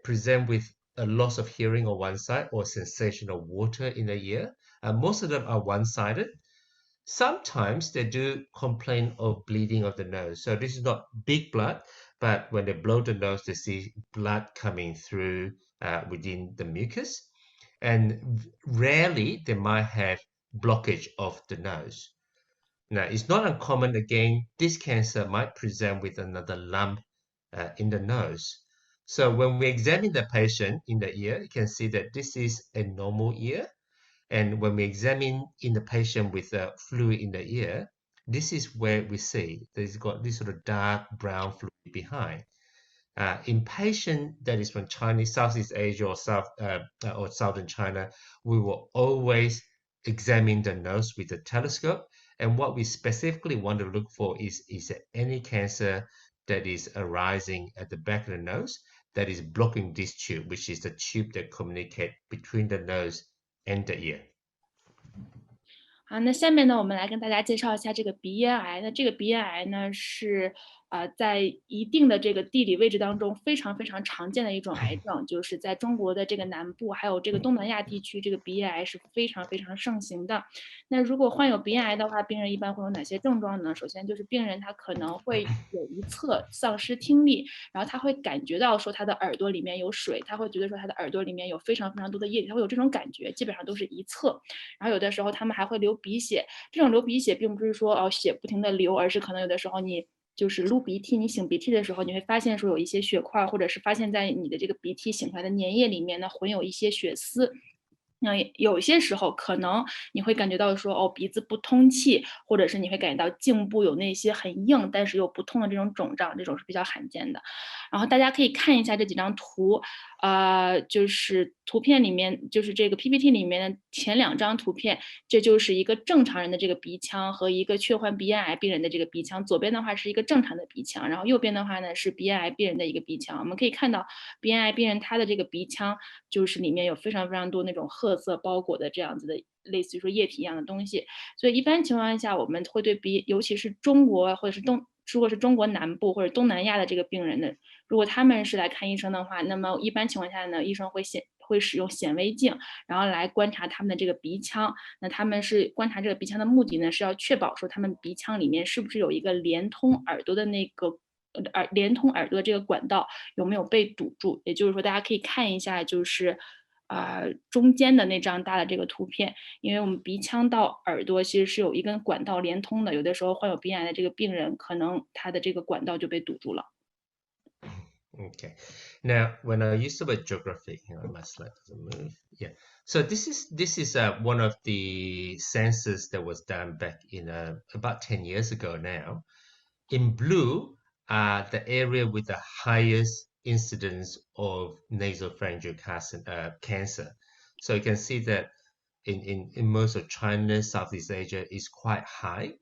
present with a loss of hearing on one side or sensation of water in the ear. Most of them are one-sided. Sometimes they do complain of bleeding of the nose. So this is not big blood, but when they blow the nose, they see blood coming through within the mucus. And rarely they might have blockage of the nose. Now, it's not uncommon, again, this cancer might present with another lump in the nose. So when we examine the patient in the ear, you can see that this is a normal ear. And when we examine in the patient with fluid in the ear, this is where we see there's got this sort of dark brown fluid behind. In patient that is from Chinese, Southeast Asia or Southern China, we will always examine the nose with a telescope. And what we specifically want to look for is there any cancer that is arising at the back of the nose that is blocking this tube, which is the tube that communicates between the nose and the ear. 好，那下面呢，我们来跟大家介绍一下这个鼻咽癌。那这个鼻咽癌呢，是在一定的这个地理位置当中非常非常常见的一种癌症，就是在中国的这个南部，还有这个东南亚地区，这个鼻咽癌是非常非常盛行的。那如果患有鼻咽癌的话，病人一般会有哪些症状呢？首先就是病人他可能会有一侧丧失听力，然后他会感觉到说他的耳朵里面有水，他会觉得说他的耳朵里面有非常非常多的液体，他会有这种感觉，基本上都是一侧。然后有的时候他们还会流鼻血，这种流鼻血并不是说血不停的流，而是可能有的时候你就是撸鼻涕，你擤鼻涕的时候，你会发现说有一些血块，或者是发现在你的这个鼻涕擤出来的粘液里面呢混有一些血丝。那有些时候可能你会感觉到说鼻子不通气，或者是你会感觉到颈部有那些很硬但是又不痛的这种肿胀，这种是比较罕见的。然后大家可以看一下这几张图，就是图片里面，就是这个 PPT 里面的前2张图片，这就是一个正常人的这个鼻腔和一个确患鼻咽癌病人的这个鼻腔。左边的话是一个正常的鼻腔，然后右边的话呢是鼻咽癌病人的一个鼻腔。我们可以看到鼻咽癌病人他的这个鼻腔就是里面有非常非常多那种褐色包裹的这样子的类似于说液体一样的东西。所以一般情况下我们会对尤其是中国或者是如果是中国南部或者东南亚的这个病人的，如果他们是来看医生的话，那么一般情况下呢，医生会使用显微镜，然后来观察他们的这个鼻腔。那他们是观察这个鼻腔的目的呢，是要确保说他们鼻腔里面是不是有一个连通耳朵的这个管道有没有被堵住。也就是说大家可以看一下，就是中间的那张大的这个图片，因为我们鼻腔到耳朵其实是有一根管道连通的，有的时候患有鼻咽癌的这个病人，可能他的这个管道就被堵住了。Okay. Now, when I use the word geography, my slide doesn't move. Yeah. So this is one of the census that was done back in about 10 years ago now. In blue are the area with the highest incidence of nasopharyngeal cancer. So you can see that in most of China, Southeast Asia is quite high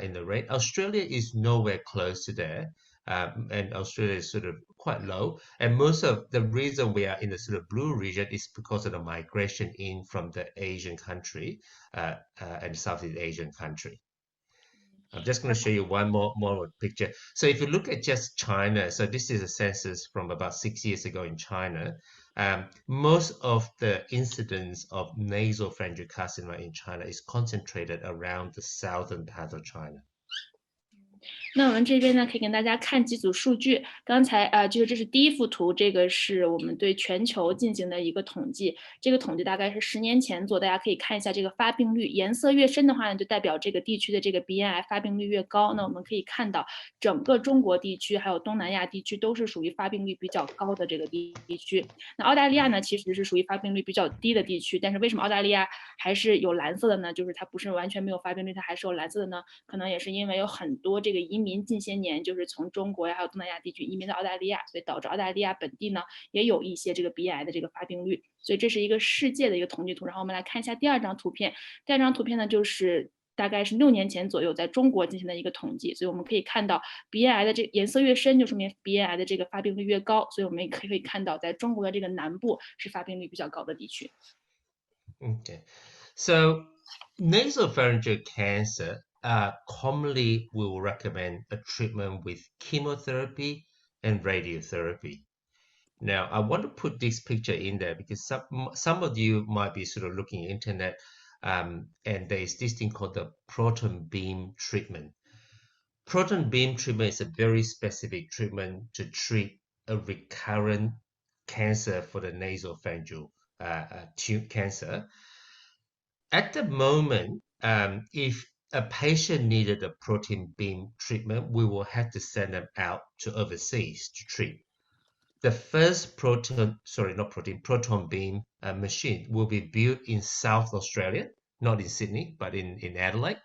in the rate. Australia is nowhere close to there. And Australia is sort of quite low. And most of the reason we are in the sort of blue region is because of the migration in from the Asian country and Southeast Asian country. I'm just going to show you one more picture. So if you look at just China, so this is a census from about 6 years ago in China. Most of the incidence of nasopharyngeal carcinoma in China is concentrated around the southern part of China. 那我们这边呢，可以给大家看几组数据。刚才就是这是第一幅图，这个是我们对全球进行的一个统计。这个统计大概是10年前做，大家可以看一下这个发病率，颜色越深的话呢，就代表这个地区的这个鼻咽癌发病率越高。那我们可以看到，整个中国地区还有东南亚地区都是属于发病率比较高的这个地区。那澳大利亚呢，其实是属于发病率比较低的地区。但是为什么澳大利亚还是有蓝色的呢？就是它不是完全没有发病率，它还是有蓝色的呢？可能也是因为有很多这个移民近些年就是从中国呀还有东南亚地区移民到澳大利亚，所以导致澳大利亚本地呢也有一些这个鼻咽癌的这个发病率。所以这是一个世界的一个统计图。然后我们来看一下第二张图片。第二张图片呢，就是大概是6年前左右在中国进行的一个统计。所以我们可以看到鼻咽癌的这个颜色越深，就说明鼻咽癌的这个发病率越高。所以我们也可以看到在中国的这个南部是发病率比较高的地区。Okay, so nasopharyngeal cancer commonly we will recommend a treatment with chemotherapy and radiotherapy. Now, I want to put this picture in there because some of you might be sort of looking at internet and there is this thing called the proton beam treatment. Proton beam treatment is a very specific treatment to treat a recurrent cancer for the nasopharyngeal cancer. At the moment, if a patient needed a proton beam treatment, we will have to send them out to overseas to treat. The first proton beam machine will be built in South Australia, not in Sydney, but in Adelaide,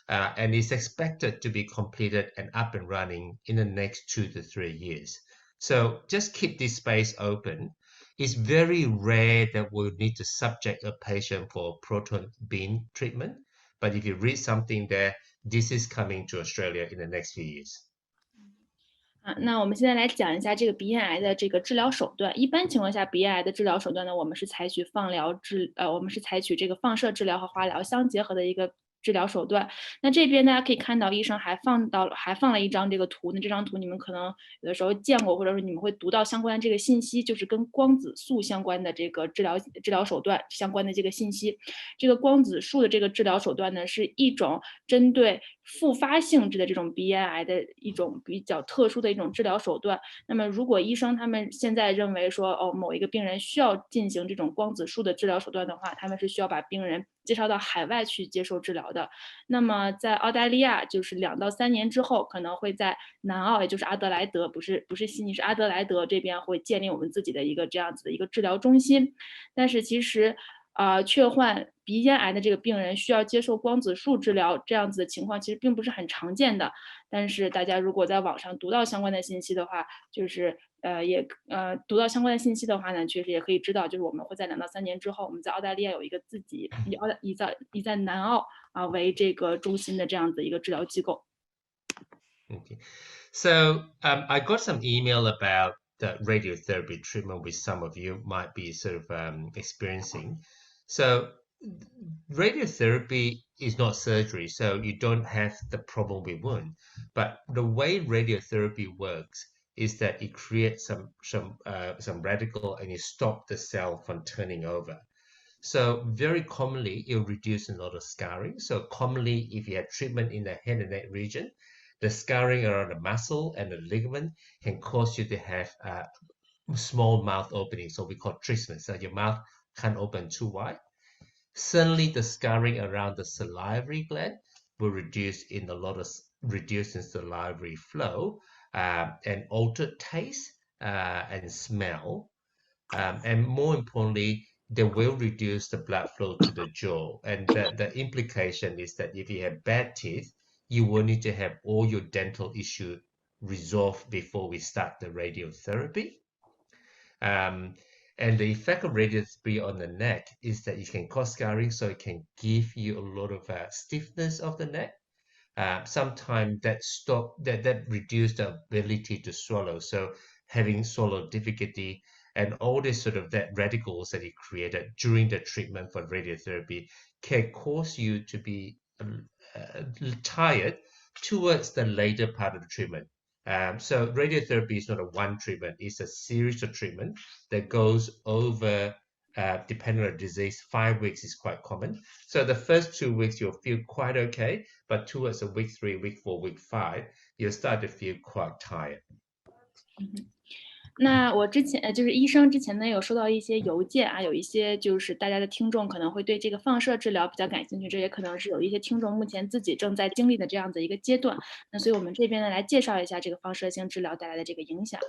and is expected to be completed and up and running in the next 2 to 3 years. So just keep this space open. It's very rare that we'll need to subject a patient for proton beam treatment, but if you read something there, this is coming to Australia in the next few years. 那我们现在来讲一下这个鼻咽癌的这个治疗手段。一般情况下，鼻咽癌的治疗手段呢，我们是采取我们是采取这个放射治疗和化疗相结合的一个治疗手段。那这边大家可以看到，医生还放了一张这个图。那这张图你们可能有的时候见过，或者说你们会读到相关的这个信息，就是跟光子束相关的这个治疗手段相关的这个信息。这个光子束的这个治疗手段呢，是一种针对复发性质的这种鼻咽癌的一种比较特殊的一种治疗手段。那么如果医生他们现在认为说某一个病人需要进行这种光子束的治疗手段的话，他们是需要把病人介绍到海外去接受治疗的。那么在澳大利亚，就是2到3年之后，可能会在南澳，也就是阿德莱德，不是悉尼，是阿德莱德这边会建立我们自己的一个这样子的一个治疗中心。但是其实确患鼻咽癌的这个病人需要接受光子束治疗，这样子的情况其实并不是很常见的。但是大家如果在网上读到相关的信息的话，就是读到相关的信息的话呢，确实也可以知道，就是我们会在2到3年之后，我们在澳大利亚有一个自己以在南澳为这个中心的这样子一个治疗机构。Okay, so I got some email about the radiotherapy treatment which some of you might be sort of experiencing. So radiotherapy is not surgery, so you don't have the problem with wound. But the way radiotherapy works is that it creates some radical and you stop the cell from turning over. So very commonly, it will reduce a lot of scarring. So commonly, if you have treatment in the head and neck region, the scarring around the muscle and the ligament can cause you to have small mouth opening. So we call trismus. So your mouth can't open too wide. Certainly, the scarring around the salivary gland will reduce in salivary flow and altered taste and smell. And more importantly, they will reduce the blood flow to the jaw. And the implication is that if you have bad teeth, you will need to have all your dental issue resolved before we start the radiotherapy. And the effect of radiotherapy on the neck is that it can cause scarring, so it can give you a lot of stiffness of the neck. Sometimes that reduce the ability to swallow. So having swallow difficulty and all this sort of that radicals that it created during the treatment for radiotherapy can cause you to be tired towards the later part of the treatment. So radiotherapy is not a one treatment, it's a series of treatment that goes over, depending on the disease, 5 weeks is quite common. So the first 2 weeks you'll feel quite okay, but towards week 3, week 4, week 5, you'll start to feel quite tired. 那我之前就是医生之前呢有收到一些邮件啊，有一些就是大家的听众可能会对这个放射治疗比较感兴趣，这也可能是有一些听众目前自己正在经历的这样的一个阶段。那所以我们这边呢来介绍一下这个放射性治疗带来的这个影响。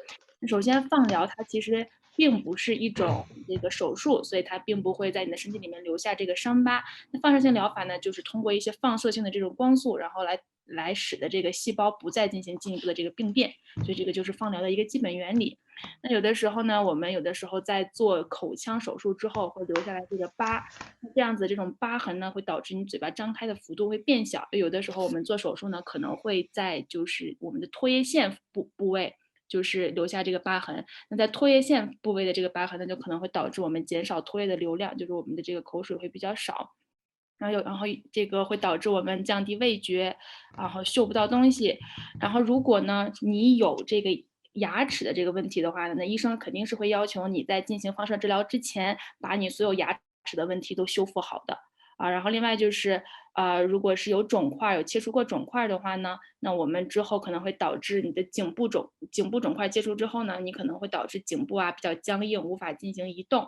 首先，放疗它其实并不是一种这个手术，所以它并不会在你的身体里面留下这个伤疤。那放射性疗法呢，就是通过一些放射性的这种光速，然后来使得这个细胞不再进行进一步的这个病变，所以这个就是放疗的一个基本原理。那有的时候呢，我们有的时候在做口腔手术之后会留下来这个疤，那这样子这种疤痕呢会导致你嘴巴张开的幅度会变小。有的时候我们做手术呢可能会在就是我们的唾液腺部位就是留下这个疤痕，那在唾液腺部位的这个疤痕呢就可能会导致我们减少唾液的流量，就是我们的这个口水会比较少。然后这个会导致我们降低味觉，然后嗅不到东西。然后如果呢你有这个牙齿的这个问题的话呢，那医生肯定是会要求你在进行放射治疗之前，把你所有牙齿的问题都修复好的啊。然后另外就是如果是有肿块，有切除过肿块的话呢，那我们之后可能会导致你的颈部肿块切除之后呢，你可能会导致颈部比较僵硬，无法进行移动。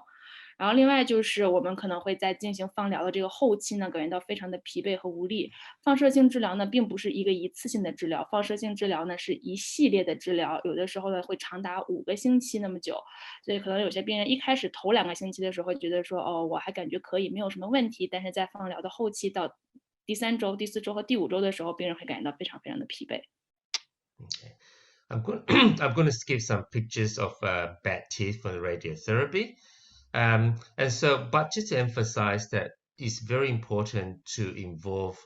然后另外就是我们可能会在进行放疗的这个后期呢，感觉到非常的疲惫和无力。放射性治疗呢，并不是一次性的治疗，放射性治疗呢是一系列的治疗，有的时候呢会长达5个星期那么久。所以可能有些病人一开始头2个星期的时候会觉得说，哦，我还感觉可以，没有什么问题。但是在放疗的后期到第3周、第4周和第5周的时候，病人会感觉到非常非常的疲惫。Okay. I'm going to skip some pictures of bad teeth for the radiotherapy. But just to emphasize that it's very important to involve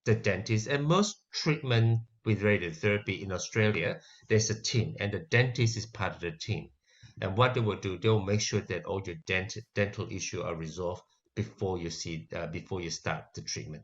the dentist. And most treatment with radiotherapy in Australia, there's a team, and the dentist is part of the team. And what they will do, they will make sure that all your dental issues are resolved before you start the treatment.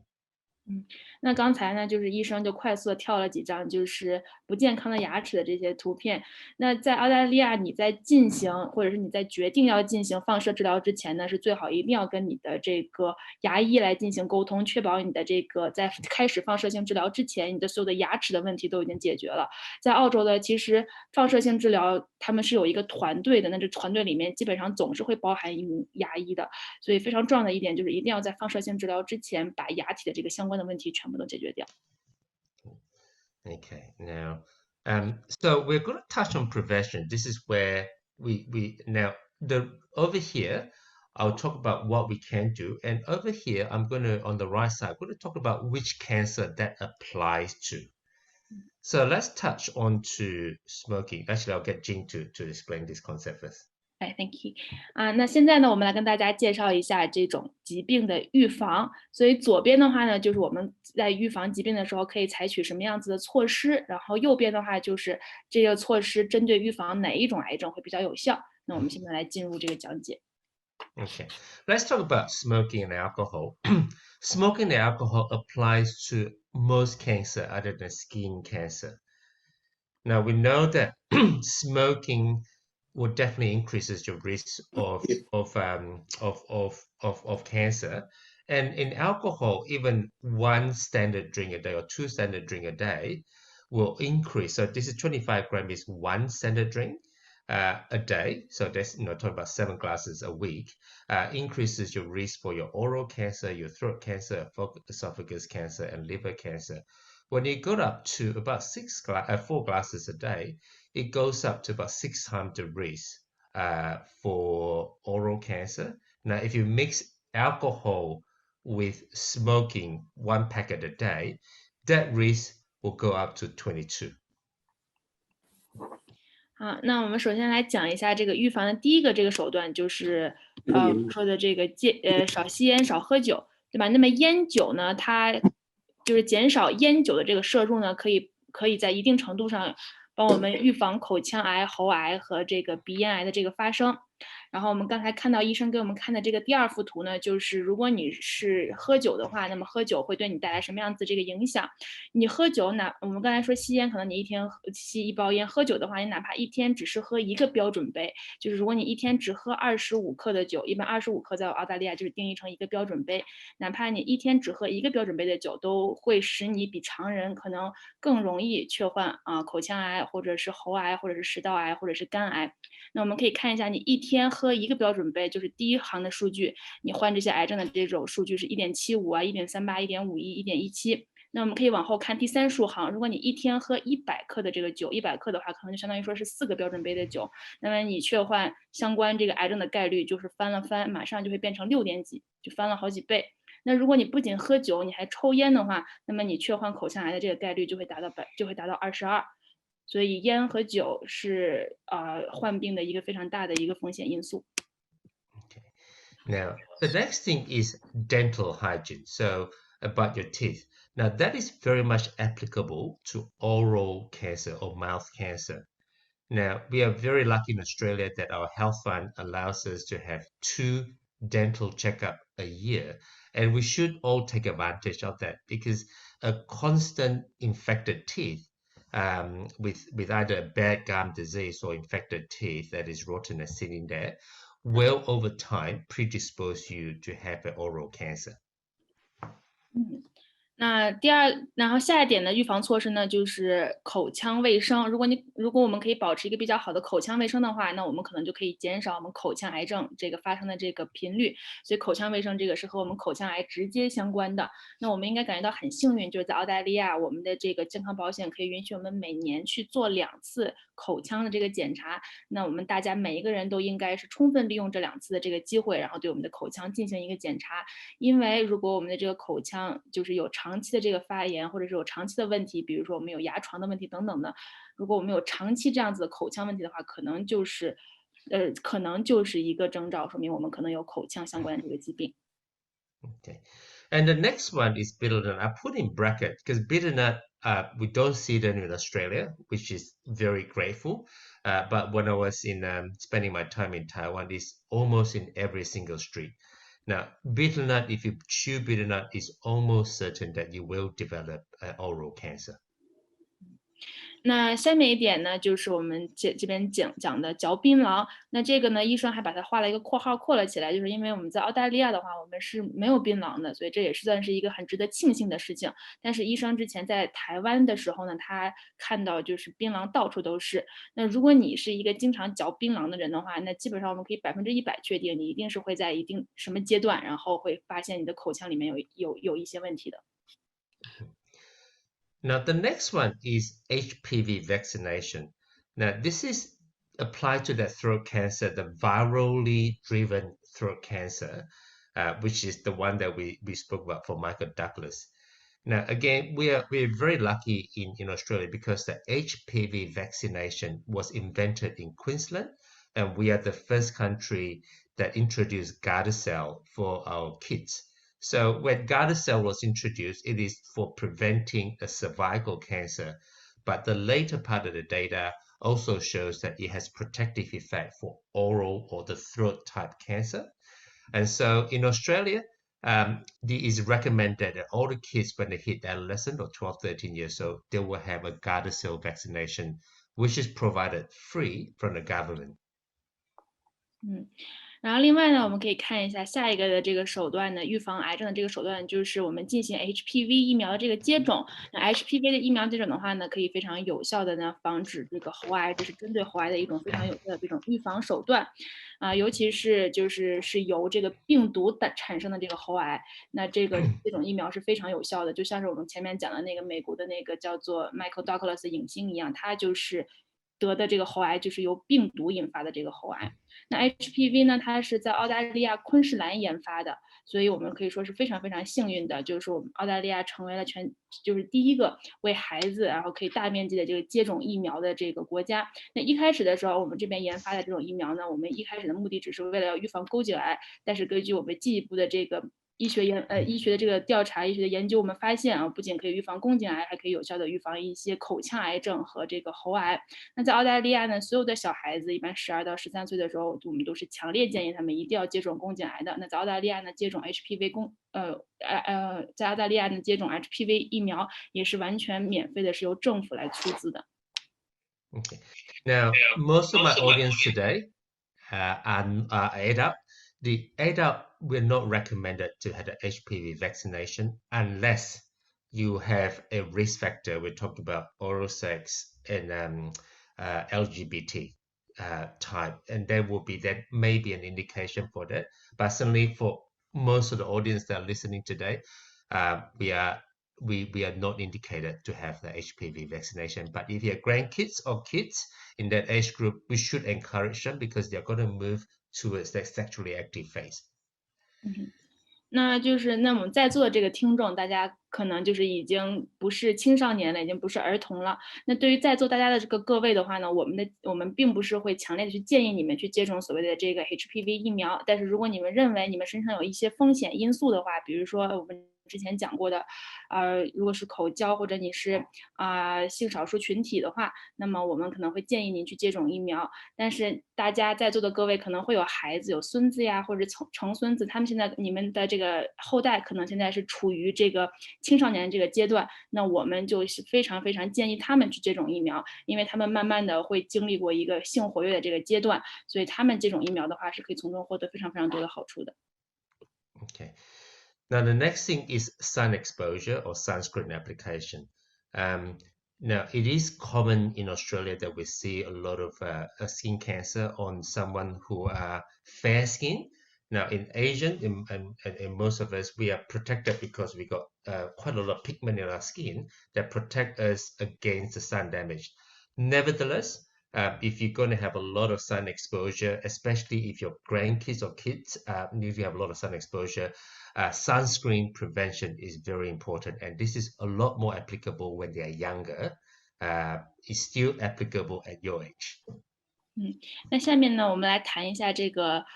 那刚才呢，就是医生就快速的跳了几张就是不健康的牙齿的这些图片。那在澳大利亚，你在进行或者是你在决定要进行放射治疗之前呢，是最好一定要跟你的这个牙医来进行沟通，确保你的这个在开始放射性治疗之前，你的所有的牙齿的问题都已经解决了。在澳洲的，其实放射性治疗他们是有一个团队的，那这团队里面基本上总是会包含一名牙医的，所以非常重要的一点就是一定要在放射性治疗之前把牙体的这个相关的问题全部都解决掉。Okay, now, so we're going to touch on prevention. This is where we now over here, I'll talk about what we can do, and over here, on the right side, I'm going to talk about which cancer that applies to. So let's touch on to smoking. Actually, I'll get Jing to explain this concept first. Thank you. 那现在呢，我们来跟大家介绍一下这种疾病的预防。所以左边的话呢，就是我们在预防疾病的时候可以采取什么样子的措施，然后右边的话就是这个措施针对预防哪一种癌症会比较有效。那我们现在来进入这个讲解。Okay, let's talk about smoking and alcohol. Smoking and alcohol applies to most cancer other than skin cancer. Now we know that smoking will definitely increases your risk of cancer. And in alcohol, even 1 standard drink a day or 2 standard drink a day will increase. So this is 25 grams is 1 standard drink. a day, so that's talking about 7 glasses a week, increases your risk for your oral cancer, your throat cancer, esophagus cancer, and liver cancer. When you go up to about 4 glasses a day, it goes up to about 6 times the risk for oral cancer. Now, if you mix alcohol with smoking 1 packet a day, that risk will go up to 22. 好，那我们首先来讲一下这个预防的第一个这个手段，就是我们说的这个少吸烟、少喝酒，对吧？那么烟酒呢，它就是减少烟酒的这个摄入呢，可以在一定程度上帮我们预防口腔癌、喉癌和这个鼻咽癌的这个发生。然后我们刚才看到医生给我们看的这个第2幅图呢，就是如果你是喝酒的话，那么喝酒会对你带来什么样子这个影响？你喝酒我们刚才说吸烟，可能你一天吸1包烟，喝酒的话，你哪怕一天只是喝1个标准杯，就是如果你一天只喝25克的酒，一般25克在澳大利亚就是定义成1个标准杯，哪怕你一天只喝1个标准杯的酒，都会使你比常人可能更容易确患口腔癌，或者是喉癌，或者是食道癌，或者是肝癌。那我们可以看一下，你一天喝1个标准杯，就是第一行的数据，你患这些癌症的这种数据是1.75啊、1.38、1.51、1.17。那我们可以往后看第3竖行，如果你一天喝100克的这个酒，100克的话，可能就相当于说是4个标准杯的酒，那么你确患相关这个癌症的概率就是翻了番，马上就会变成6点几，就翻了好几倍。那如果你不仅喝酒，你还抽烟的话，那么你确患口腔癌的这个概率就会达到22%。所以烟和酒是患病的一个非常大的一个风险因素。Okay. Now, the next thing is dental hygiene. So about your teeth. Now, that is very much applicable to oral cancer or mouth cancer. Now, we are very lucky in Australia that our health fund allows us to have 2 dental checkup a year. And we should all take advantage of that because a constant infected teeth with either a bad gum disease or infected teeth that is rotten and sitting there will over time predispose you to have an oral cancer. 然后下一点的预防措施呢，就是口腔卫生。如果我们可以保持一个比较好的口腔卫生的话，那我们可能就可以减少我们口腔癌症这个发生的这个频率。所以口腔卫生这个是和我们口腔癌直接相关的。那我们应该感觉到很幸运，就是在澳大利亚，我们的这个健康保险可以允许我们每年去做2次口腔的这个检查。那我们大家每一个人都应该是充分利用这2次的这个机会，然后对我们的口腔进行一个检查。因为如果我们的这个口腔就是有长期的这个发炎，或者是有长期的问题，比如说我们有牙床的问题等等的，如果我们有长期这样子的口腔问题的话，可能就是一个征兆，说明我们可能有口腔相关的这个疾病。Okay. And the next one is bitter nut. I put in bracket because bitter nut, we don't see them in Australia, which is very grateful. But when I was spending my time in Taiwan, it's almost in every single street. Now, bitter nut, if you chew bitter nut, it's almost certain that you will develop oral cancer. 那下面一点呢，就是我们这边讲的嚼槟榔。那这个呢，医生还把它画了一个括号括了起来，就是因为我们在澳大利亚的话，我们是没有槟榔的，所以这也是算是一个很值得庆幸的事情。但是医生之前在台湾的时候呢，他看到就是槟榔到处都是。那如果你是一个经常嚼槟榔的人的话，那基本上我们可以100%确定，你一定是会在一定什么阶段，然后会发现你的口腔里面有一些问题的。Now, the next one is Hpv vaccination. Now, this is applied to that throat cancer, the virally driven throat cancer, which is the one that we spoke about for Michael Douglas. Now, again, we're very lucky in Australia because the Hpv vaccination was invented in Queensland, and we are the first country that introduced Gardasil for our kids. So when Gardasil was introduced, it is for preventing a cervical cancer, but the later part of the data also shows that it has protective effect for oral or the throat type cancer. And so in Australia, it is recommended that all the kids, when they hit adolescent or 12, 13 years old, they will have a Gardasil vaccination, which is provided free from the government. 然后另外呢，我们可以看一下下一个的这个手段呢，预防癌症的这个手段就是我们进行 HPV 疫苗的这个接种。那 HPV 的疫苗接种的话呢，可以非常有效的呢防止这个喉癌，这是针对喉癌的一种非常有效的这种预防手段。尤其是是由这个病毒产生的这个喉癌，那这种疫苗是非常有效的，就像是我们前面讲的那个美国的那个叫做 Michael Douglas 影星一样，他就是得的这个喉癌就是由病毒引发的这个喉癌。那 HPV 呢，它是在澳大利亚昆士兰研发的，所以我们可以说是非常非常幸运的，就是我们澳大利亚成为了就是第一个为孩子然后可以大面积的这个接种疫苗的这个国家。那一开始的时候，我们这边研发的这种疫苗呢，我们一开始的目的只是为了要预防宫颈癌，但是根据我们进一步的这个医学的这个调查、医学的研究，我们发现不仅可以预防宫颈癌，还可以有效的预防一些口腔癌症和这个喉癌。那在澳大利亚呢，所有的小孩子一般12到13岁的时候，我们都是强烈建议他们一定要接种宫颈癌的。那在澳大利亚呢，接种 在澳大利亚呢接种 HPV 疫苗也是完全免费的，是由政府来出资的。Okay. Now, most of my audience today are adult. The adult will not recommended to have the HPV vaccination unless you have a risk factor. We talked about oral sex and LGBT type, and there will be that maybe an indication for that. But certainly for most of the audience that are listening today, we are not indicated to have the HPV vaccination. But if you have grandkids or kids in that age group, we should encourage them because they're going to move towards that sexually active phase. 那我们在座的这个听众，大家可能就是已经不是青少年了，已经不是儿童了。那对于在座大家的这个各位的话呢，我们并不是会强烈的去建议你们去接种所谓的这个 HPV 疫苗。但是如果你们认为你们身上有一些风险因素的话，比如说我们之前讲过的，如果是口交或者你是性少数群体的话，那么我们可能会建议您去接种疫苗。但是大家在座的各位可能会有孩子、有孙子呀，或者成孙子，他们现在你们的这个后代可能现在是处于这个青少年这个阶段，那我们就是非常非常建议他们去接种疫苗，因为他们慢慢的会经历过一个性活跃的这个阶段，所以他们这种疫苗的话是可以从中获得非常非常多的好处的。Okay. Now, the next thing is sun exposure or sunscreen application. Now, it is common in Australia that we see a lot of skin cancer on someone who are fair skin. Now, in Asian, and most of us, we are protected because we got quite a lot of pigment in our skin that protect us against the sun damage. Nevertheless, if you're going to have a lot of sun exposure, especially if your grandkids or kids need to have a lot of sun exposure, sunscreen prevention is very important, and this is a lot more applicable when they are younger. It's still applicable at your age. 那下面呢，我们来谈一下这个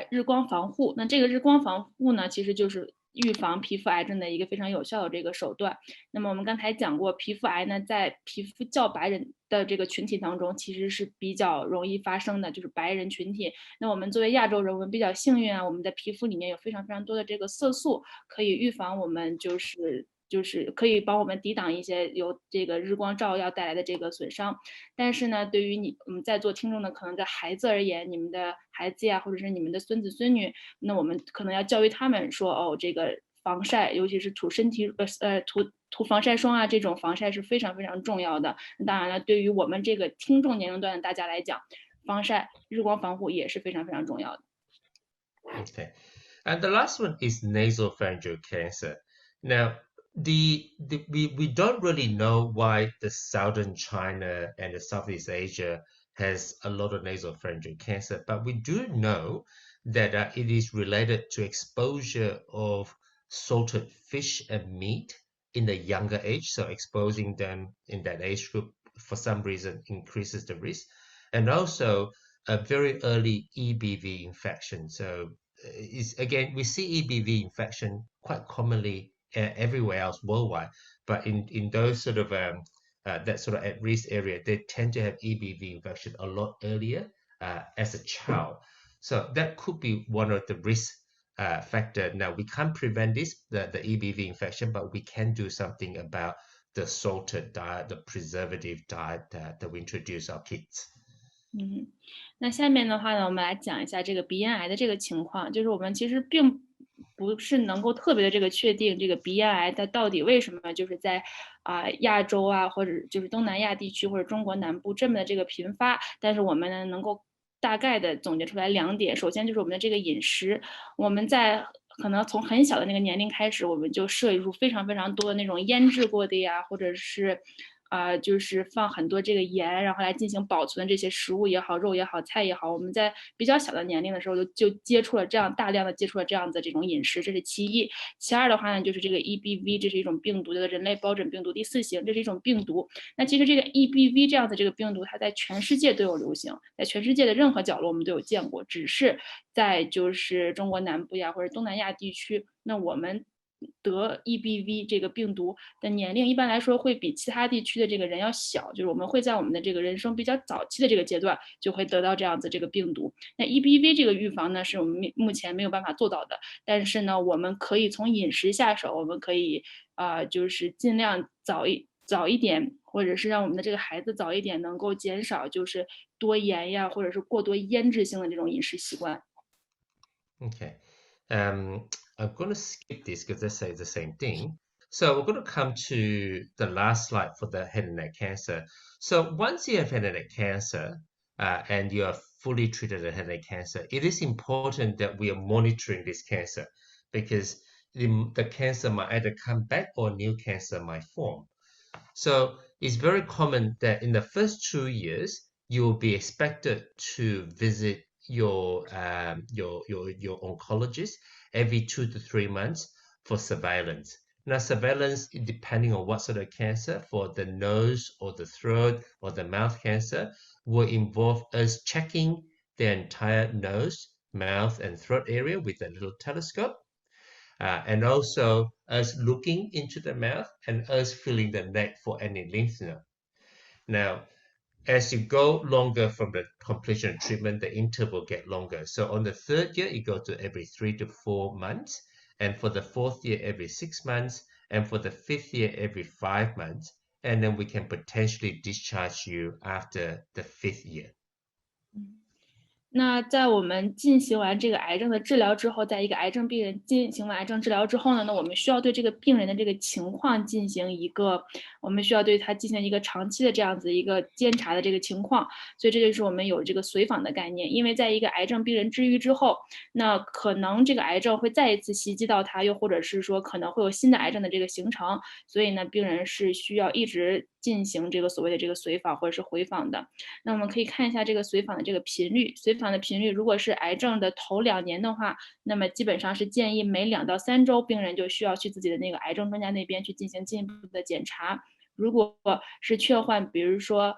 日光防护。那这个日光防护呢，其实就是预防皮肤癌症的一个非常有效的这个手段。那么我们刚才讲过，皮肤癌呢，在皮肤较白人的这个群体当中，其实是比较容易发生的，就是白人群体。那我们作为亚洲人，我们比较幸运啊，我们的皮肤里面有非常非常多的这个色素，可以预防我们就是可以帮我们抵挡一些由这个日光照耀带来的这个损伤。但是呢，对于我们在座听众的可能的孩子而言，你们的孩子呀，或者是你们的孙子孙女，那我们可能要教育他们说，这个防晒，尤其是涂防晒霜啊，这种防晒是非常非常重要的。当然了，对于我们这个听众年龄段的大家来讲，防晒、日光防护也是非常非常重要的。Okay, and the last one is nasopharyngeal cancer. Now, we don't really know why the southern China and the Southeast Asia has a lot of nasopharyngeal cancer, but we do know that it is related to exposure of salted fish and meat in the younger age. So exposing them in that age group for some reason increases the risk, and also a very early EBV infection. So again, we see EBV infection quite commonly everywhere else worldwide, but in those sort of that sort of at-risk area, they tend to have EBV infection a lot earlier as a child. So that could be one of the risk factor. Now, we can't prevent the EBV infection, but we can do something about the salted diet, the preservative diet that we introduce our kids. 那下面的话呢，我们来讲一下这个鼻咽癌的这个情况，就是我们其实并不是能够特别的这个确定这个鼻咽癌它到底为什么就是在亚洲啊，或者就是东南亚地区或者中国南部这么的这个频发，但是我们呢能够大概的总结出来2点，首先就是我们的这个饮食，我们在可能从很小的那个年龄开始，我们就摄入非常非常多的那种腌制过的呀，或者是就是放很多这个盐，然后来进行保存这些食物也好，肉也好，菜也好，我们在比较小的年龄的时候就接触了大量的接触了这样的这种饮食，这是其一。其二的话呢，就是这个 EBV， 这是一种病毒，叫做人类疱疹病毒第4型，这是一种病毒。那其实这个 EBV 这样的这个病毒，它在全世界都有流行，在全世界的任何角落我们都有见过，只是在就是中国南部呀或者东南亚地区，那我们得 EBV 这个病毒的年龄一般来说会比其他地区的这个人要小，就是我们会在我们的这个人生比较早期的这个阶段就会得到这样子这个病毒。那 EBV 这个预防呢是我们目前没有办法做到的，但是呢我们可以从饮食下手，我们可以就是尽量早一点，或者是让我们的这个孩子早一点能够减少就是多盐呀或者是过多腌制性的这种饮食习惯。Okay. I'm going to skip this because they say the same thing. So we're going to come to the last slide for the head and neck cancer. So once you have head and neck cancer and you are fully treated at head and neck cancer, it is important that we are monitoring this cancer because the cancer might either come back or new cancer might form. So it's very common that in the first 2 years, you will be expected to visit your oncologist every 2 to 3 months for surveillance. Now, surveillance, depending on what sort of cancer, for the nose or the throat or the mouth cancer, will involve us checking the entire nose, mouth, and throat area with a little telescope. And also us looking into the mouth and us feeling the neck for any lymph node. Now, as you go longer from the completion of treatment, the interval get longer. So on the 3rd year, you go to every 3 to 4 months. And for the 4th year, every 6 months. And for the 5th year, every 5 months. And then we can potentially discharge you after the 5th year. 那在我们进行完这个癌症的治疗之后，在一个癌症病人进行完癌症治疗之后呢，那我们需要对这个病人的这个情况进行一个，我们需要对他进行一个长期的这样子一个监察的这个情况，所以这就是我们有这个随访的概念。因为在一个癌症病人治愈之后，那可能这个癌症会再一次袭击到他，又或者是说可能会有新的癌症的这个形成，所以呢，病人是需要一直进行这个所谓的这个随访或者是回访的。那我们可以看一下这个随访的这个频率，随访的频率如果是癌症的头2年的话，那么基本上是建议每2到3周病人就需要去自己的那个癌症专家那边去进行进一步的检查。如果是确患比如说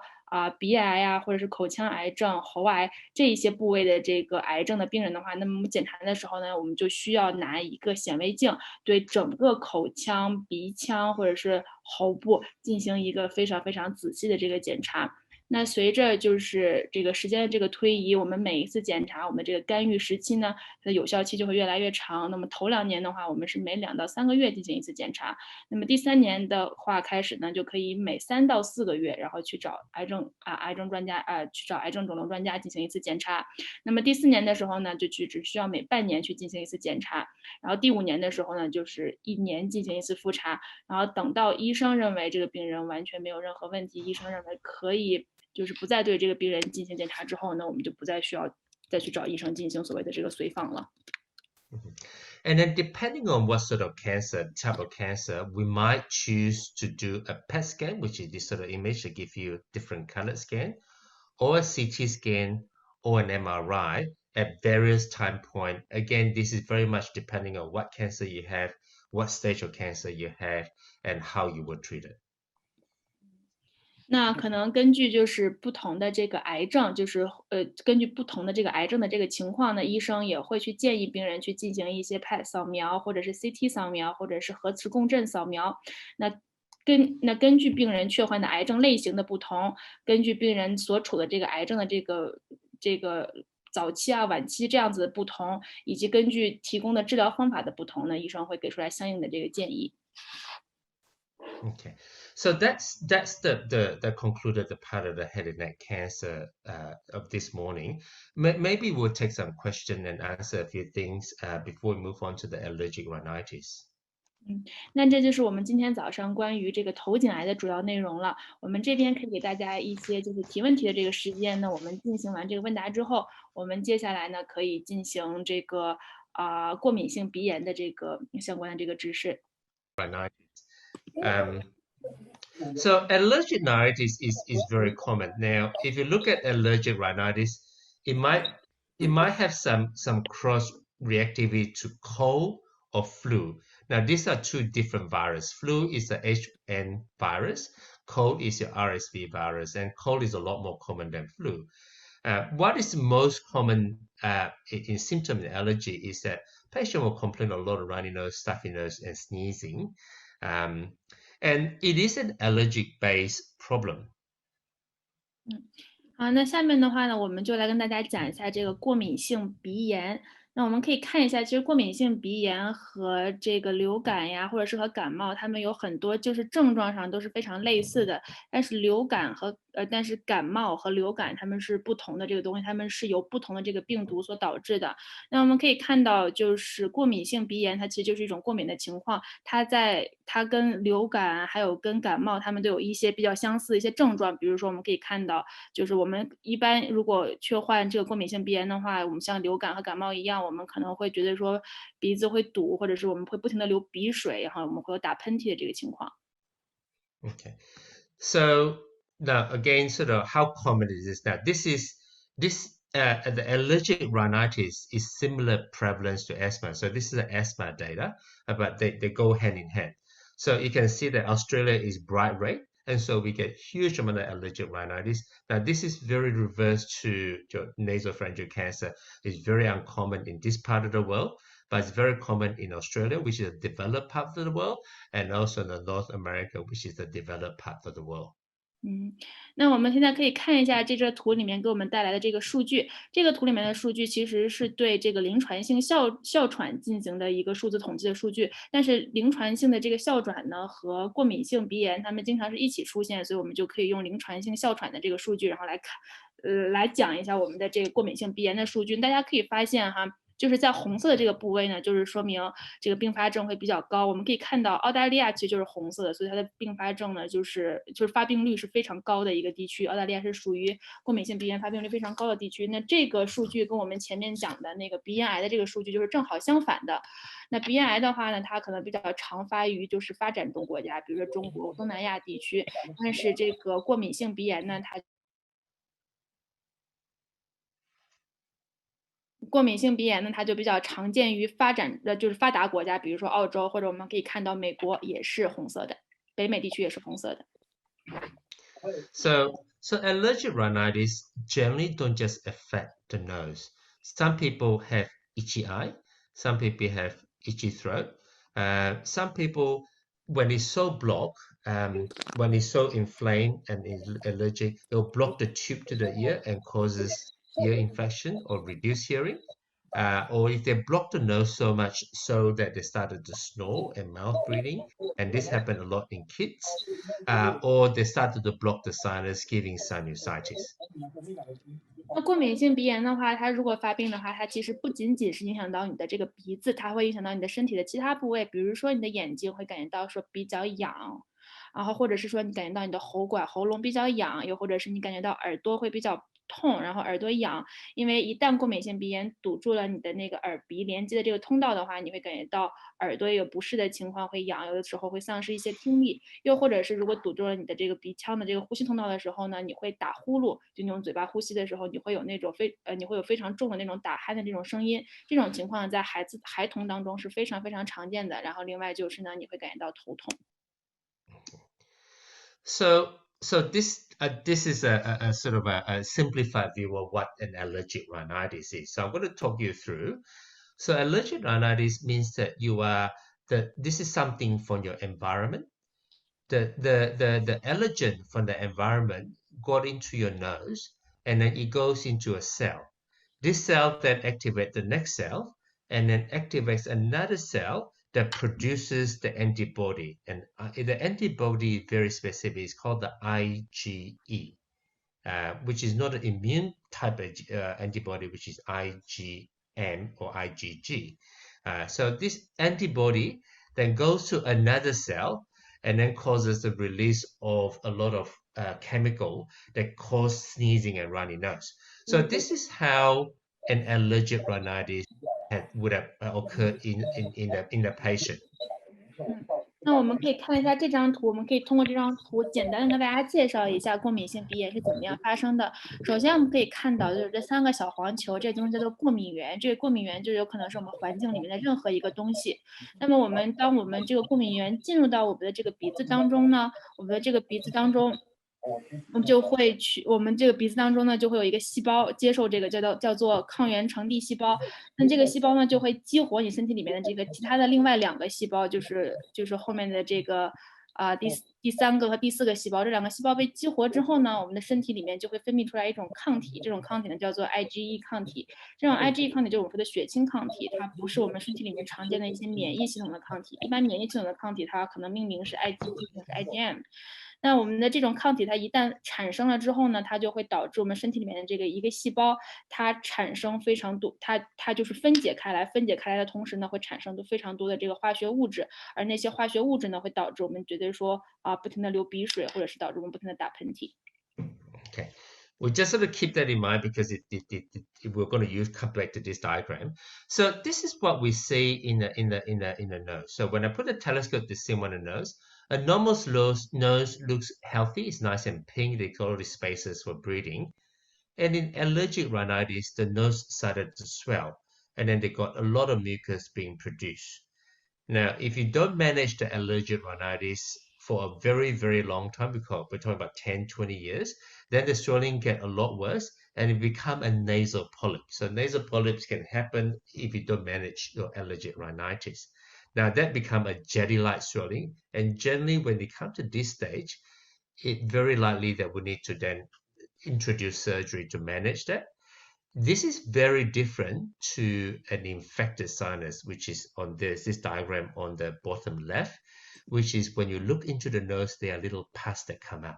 鼻癌呀或者是口腔癌症、喉癌这一些部位的这个癌症的病人的话，那么我们检查的时候呢，我们就需要拿一个显微镜对整个口腔、鼻腔或者是喉部进行一个非常非常仔细的这个检查。那随着就是这个时间的这个推移，我们每一次检查我们这个干预时期呢，它的有效期就会越来越长。那么头2年的话，我们是每2到3个月进行一次检查。那么第3年的话开始呢，就可以每3到4个月，然后去找癌症专家去找癌症肿瘤专家进行一次检查。那么第4年的时候呢，就只需要每半年去进行一次检查。然后第5年的时候呢，就是1年进行一次复查。然后等到医生认为这个病人完全没有任何问题，医生认为可以就是不再对这个病人进行检查之后呢，我们就不再需要再去找医生进行所谓的这个随访了。And then depending on what sort of cancer, type of cancer, we might choose to do a PET scan, which is this sort of image that gives you different colored scan, or a CT scan, or an MRI at various time point. Again, this is very much depending on what cancer you have, what stage of cancer you have, and how you were treated. 那可能根据就是不同的这个癌症，就是根据不同的这个癌症的这个情况呢，医生也会去建议病人去进行一些 PET 扫描，或者是 CT 扫描，或者是核磁共振扫描。根据病人确患的癌症类型的不同，根据病人所处的这个癌症的这个早期晚期这样子的不同，以及根据提供的治疗方法的不同呢，医生会给出来相应的这个建议。Okay, so that's the concluded the part of the head and neck cancer of this morning. Maybe we'll take some question and answer a few things before we move on to the allergic rhinitis. 那这就是我们今天早上关于这个头颈癌的主要内容了。我们这边可以给大家一些就是提问题的这个时间呢，我们进行完这个问答之后，我们接下来呢可以进行这个过敏性鼻炎的这个相关的这个知识。So allergic rhinitis is very common. Now, if you look at allergic rhinitis, it might have some cross reactivity to cold or flu. Now, these are two different viruses. Flu is the HN virus. Cold is your RSV virus, and cold is a lot more common than flu. What is most common in symptom in allergy is that patient will complain a lot of runny nose, stuffy nose, and sneezing. And it is an allergic-based problem. 好，那下面的话呢，我们就来跟大家讲一下这个过敏性鼻炎。那我们可以看一下，其实过敏性鼻炎和这个流感呀，或者是和感冒，它们有很多就是症状上都是非常类似的。但是但是感冒和流感它们是不同的这个东西，它们是由不同的这个病毒所导致的。那我们可以看到，就是过敏性鼻炎，它其实就是一种过敏的情况，它跟流感还有跟感冒，它们都有一些比较相似的一些症状。比如说，我们可以看到，就是我们一般如果去患这个过敏性鼻炎的话，我们像流感和感冒一样，我们可能会觉得说鼻子会堵，或者是我们会不停的流鼻水，然后我们会有打喷嚏的这个情况。Okay, so now again, sort of how common is this? Now, the allergic rhinitis is similar prevalence to asthma. So this is the asthma data, but they go hand in hand. So you can see that Australia is bright red, and so we get huge amount of allergic rhinitis. Now, this is very reverse to nasopharyngeal cancer. It's very uncommon in this part of the world, but it's very common in Australia, which is a developed part of the world, and also in North America, which is the developed part of the world. 那我们现在可以看一下这张图里面给我们带来的这个数据。这个图里面的数据其实是对这个临床性哮喘进行的一个数字统计的数据，但是临床性的这个哮喘呢和过敏性鼻炎它们经常是一起出现，所以我们就可以用临床性哮喘的这个数据，然后来讲一下我们的这个过敏性鼻炎的数据。大家可以发现哈。就是在红色的这个部位呢，就是说明这个并发症会比较高。我们可以看到澳大利亚其实就是红色的，所以它的并发症呢，就是发病率是非常高的一个地区。澳大利亚是属于过敏性鼻炎发病率非常高的地区。那这个数据跟我们前面讲的那个鼻咽癌的这个数据就是正好相反的。那鼻咽癌的话呢，它可能比较常发于就是发展中国家，比如说中国、东南亚地区。但是这个过敏性鼻炎呢，过敏性鼻炎呢，它就比较常见于就是发达国家，比如说澳洲，或者我们可以看到美国也是红色的，北美地区也是红色的。So allergic rhinitis generally don't just affect the nose. Some people have itchy eye. Some people have itchy throat. Some people, when it's so blocked, when it's so inflamed and allergic, it'll block the tube to the ear and causes ear infection or reduced hearing, or if they block the nose so much so that they started to snore and mouth breathing, and this happened a lot in kids, or they started to block the sinus, giving sinusitis. 那过敏性鼻炎的话，它如果发病的话，它其实不仅仅是影响到你的这个鼻子，它会影响到你的身体的其他部位，比如说你的眼睛会感觉到说比较痒，然后或者是说你感觉到你的喉咙比较痒，又或者是你感觉到耳朵会比较痛，然后耳朵痒，因为一旦过敏性鼻炎堵住了你的那个耳鼻连接的这个通道的话，你会感觉到耳朵有不适的情况，会痒，有的时候会丧失一些听力，又或者是如果堵住了你的这个鼻腔的这个呼吸通道的时候呢，你会打呼噜，就那种嘴巴呼吸的时候，你会有非常重的那种打鼾的这种声音，这种情况在孩童当中是非常非常常见的。然后另外就是呢，你会感觉到头痛。So this is a sort of a simplified view of what an allergic rhinitis is. So I'm going to talk you through. So allergic rhinitis means that this is something from your environment. The allergen from the environment got into your nose, and then it goes into a cell. This cell then activates the next cell, and then activates another cell that produces the antibody. And the antibody is very specific. It's called the IgE, which is not an immune type of antibody, which is IgM or IgG. So this antibody then goes to another cell and then causes the release of a lot of chemical that cause sneezing and runny nose. So this is how an allergic rhinitis would have occurred in the patient. 那我们可以看一下这张图，我们可以通过这张图简单的跟大家介绍一下过敏性鼻炎是怎么样发生的。首先我们可以看到，就是这3个小黄球，这东西叫做过敏源。这个过敏源就有可能是我们环境里面的任何一个东西。那么当我们这个过敏源进入到我们的这个鼻子当中呢，我们的这个鼻子当中。我们这个鼻子当中呢，就会有一个细胞接受这个叫做抗原呈递细胞。那这个细胞呢，就会激活你身体里面的这个其他的另外2个细胞，就是后面的这个第3个和第4个细胞。这2个细胞被激活之后呢，我们的身体里面就会分泌出来一种抗体，这种抗体呢叫做 IgE 抗体。这种 IgE 抗体就是我们说的血清抗体，它不是我们身体里面常见的一些免疫系统的抗体。一般免疫系统的抗体，它可能命名是 IgG 或是 IgM。那我们的这种抗体，它一旦产生了之后呢，它就会导致我们身体里面的这个一个细胞，它产生非常多，它就是分解开来的同时呢，会产生非常多的这个化学物质，而那些化学物质呢，会导致我们觉得说不停的流鼻水，或者是导致我们不停的打喷嚏。Okay. We just sort of keep that in mind because we're going to come back to this diagram. So this is what we see in the nose. So when I put a telescope to see on the nose, a normal nose looks healthy. It's nice and pink. They got all the spaces for breathing. And in allergic rhinitis, the nose started to swell, and then they got a lot of mucus being produced. Now, if you don't manage the allergic rhinitis for a very, very long time, because we're talking about 10, 20 years, then the swelling get a lot worse and it become a nasal polyp. So nasal polyps can happen if you don't manage your allergic rhinitis. Now that become a jelly-like swelling, and generally when they come to this stage, it's very likely that we need to then introduce surgery to manage that. This is very different to an infected sinus, which is on this diagram on the bottom left, which is when you look into the nose, there are little pus that come out.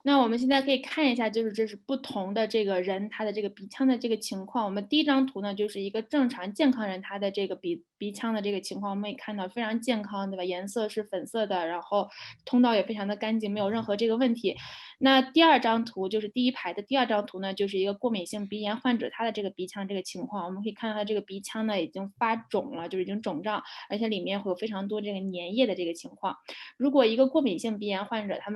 那我们现在可以看一下，就是这是不同的这个人他的这个鼻腔的这个情况。我们第一张图呢，就是一个正常健康人他的这个鼻腔的这个情况，我们可以看到非常健康，对吧？颜色是粉色的，然后通道也非常的干净，没有任何这个问题。那第2张图就是第1排的第2张图呢，就是一个过敏性鼻炎患者他的这个鼻腔这个情况，我们可以看到他这个鼻腔呢已经发肿了，就是已经肿胀，而且里面会有非常多这个粘液的这个情况。如果一个过敏性鼻炎患者他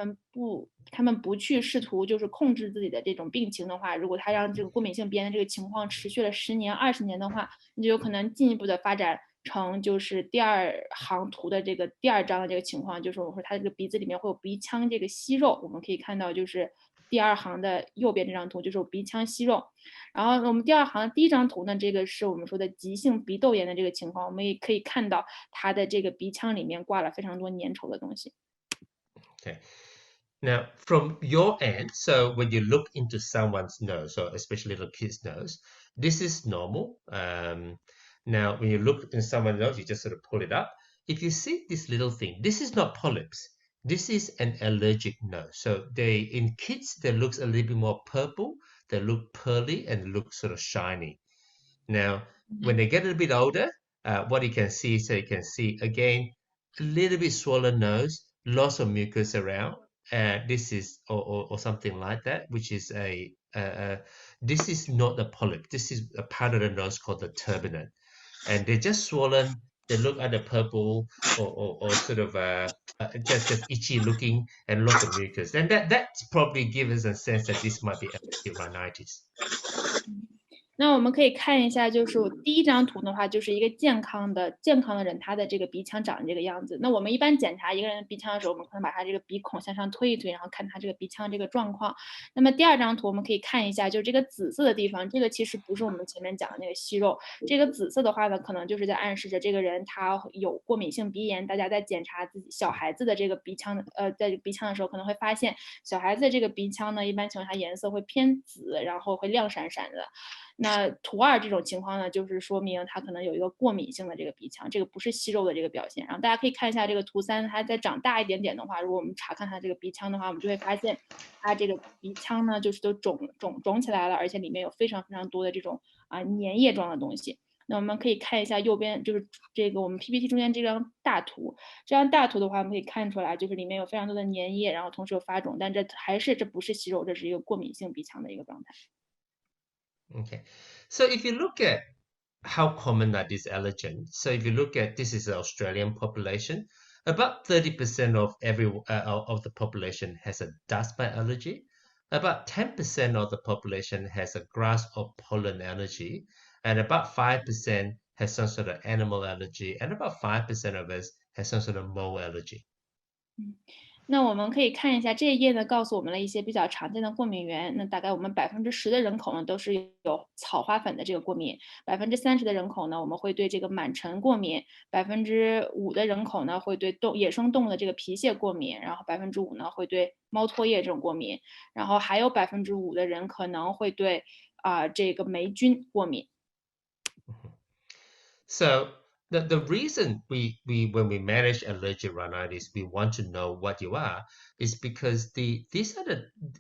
们不去试图就是控制自己的这种病情的话，如果他让这个过敏性鼻炎的这个情况持续了10年、20年的话，那就有可能进一步的发展成就是第2行图的这个第2章的这个情况，就是我说他这个鼻子里面会有鼻腔这个息肉，我们可以看到就是第2行的右边这张图就是有鼻腔息肉。然后我们第2行的第1张图呢，这个是我们说的急性鼻窦炎的这个情况，我们也可以看到他的这个鼻腔里面挂了非常多粘稠的东西。Okay. Now, from your end, so when you look into someone's nose, or especially little kid's nose, this is normal. Now, when you look in someone's nose, you just sort of pull it up. If you see this little thing, this is not polyps. This is an allergic nose. So in kids, they look a little bit more purple. They look pearly and look sort of shiny. Now, when they get a little bit older, what you can see, so you can see again, a little bit swollen nose, lots of mucus around. This is or something like that, which is this is not a polyp. This is a part of the nose called the turbinate, and they're just swollen. They look either purple or sort of just itchy looking and lots of mucus. And that probably gives us a sense that this might be allergic rhinitis. 那我们可以看一下，就是第1张图的话，就是一个健康的人，他的这个鼻腔长成这个样子。那我们一般检查一个人的鼻腔的时候，我们可能把他这个鼻孔向上推一推，然后看他这个鼻腔这个状况。那么第2张图我们可以看一下，就是这个紫色的地方，这个其实不是我们前面讲的那个息肉，这个紫色的话呢，可能就是在暗示着这个人他有过敏性鼻炎。大家在检查自己小孩子的这个鼻腔在鼻腔的时候，可能会发现小孩子的这个鼻腔呢，一般情况下颜色会偏紫，然后会亮闪闪的。那图2这种情况呢，就是说明它可能有一个过敏性的这个鼻腔，这个不是息肉的这个表现。然后大家可以看一下这个图3，它再长大一点点的话，如果我们查看它这个鼻腔的话，我们就会发现它这个鼻腔呢就是都肿起来了，而且里面有非常非常多的这种粘液状的东西。那我们可以看一下右边，就是这个我们 PPT 中间这张大图。这张大图的话，我们可以看出来，就是里面有非常多的粘液，然后同时有发肿，但这不是息肉，这是一个过敏性鼻腔的一个状态。Okay, so if you look at how common are these allergens, so if you look at this is the Australian population, about 30% of of the population has a dust mite allergy. About 10% of the population has a grass or pollen allergy, and about 5% has some sort of animal allergy, and about 5% of us has some sort of mole allergy. 那我们可以看一下这一页呢，告诉我们了一些比较常见的过敏源。那大概我们10%的人口呢都是有草花粉的这个过敏，30%的人口呢我们会对这个螨尘过敏，5%的人口呢会对野生动物的这个皮屑过敏，然后5%呢会对猫唾液这种过敏，然后还有5%的人可能会对这个霉菌过敏。So the reason we when we manage allergic rhinitis, we want to know what you are is because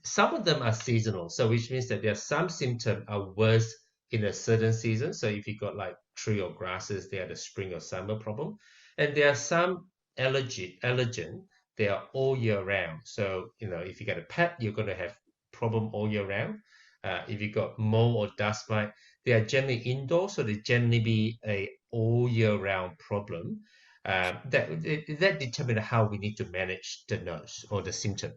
some of them are seasonal. So which means that there are some symptoms are worse in a certain season. So if you got like tree or grasses, they are the spring or summer problem. And there are some allergen, they are all year round. So, if you got a pet, you're going to have problem all year round. If you got mole or dust mite, they are generally indoors, so they generally be a all year round problem. That determines how we need to manage the nose or the symptom.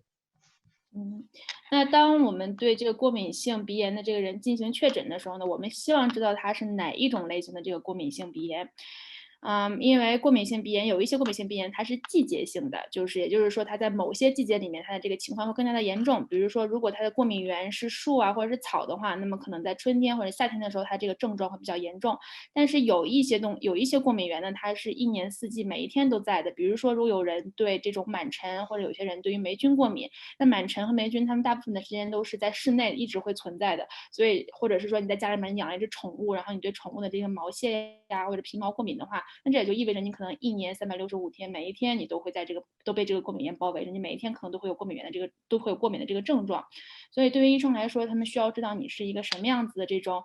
那当我们对这个过敏性鼻炎的这个人进行确诊的时候呢，我们希望知道他是哪一种类型的这个过敏性鼻炎。因为过敏性鼻炎有一些过敏性鼻炎它是季节性的，也就是说它在某些季节里面它的这个情况会更加的严重。比如说如果它的过敏源是树啊或者是草的话，那么可能在春天或者夏天的时候它这个症状会比较严重。但是有一些过敏源呢，它是一年四季每一天都在的。比如说如果有人对这种螨尘，或者有些人对于霉菌过敏，那螨尘和霉菌它们大部分的时间都是在室内一直会存在的。所以或者是说你在家里面养了一只宠物，然后你对宠物的这个毛屑呀或者皮毛过敏的话，那这也就意味着你可能一年365天，每一天你都被这个过敏源包围着，你每一天可能都会有过敏的这个症状。所以对于医生来说，他们需要知道你是一个什么样子的这种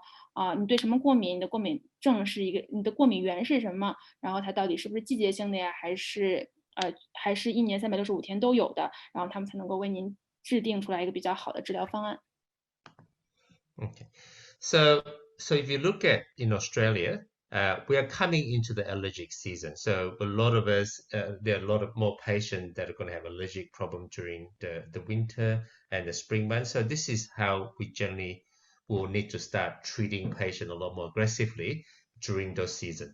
你对什么过敏，你的过敏症是你的过敏源是什么，然后它到底是不是季节性的呀，还是一年365天都有的，然后他们才能够为您制定出来一个比较好的治疗方案。Okay, so if you look at in Australia, we are coming into the allergic season. So a lot of us, there are a lot of more patients that are going to have allergic problem during the winter and the spring months. So this is how we generally will need to start treating patients a lot more aggressively during those seasons.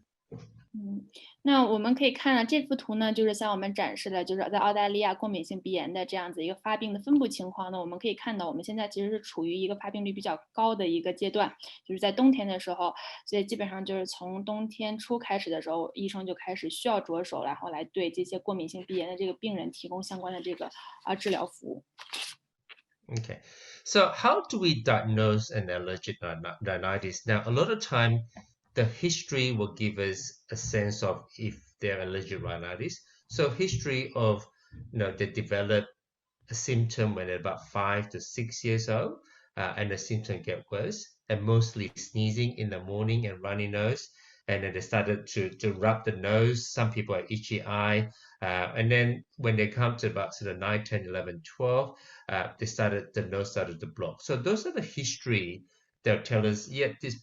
那我们可以看这幅图呢，就是向我们展示的，就是在澳大利亚过敏性鼻炎的这样子一个发病的分布情况呢。我们可以看到，我们现在其实是处于一个发病率比较高的一个阶段，就是在冬天的时候，所以基本上就是从冬天初开始的时候，医生就开始需要着手，然后来对这些过敏性鼻炎的这个病人提供相关的这个治疗服务。Okay, so how do we diagnose an allergic rhinitis? Now, a lot of time, the history will give us a sense of if they're allergic rhinitis. So history of, they develop a symptom when they're about 5 to 6 years old, and the symptom get worse, and mostly sneezing in the morning and runny nose. And then they started to rub the nose. Some people have itchy eye. And then when they come to about sort of 9, 10, 11, 12, the nose started to block. So those are the history they'll tell us, yeah, this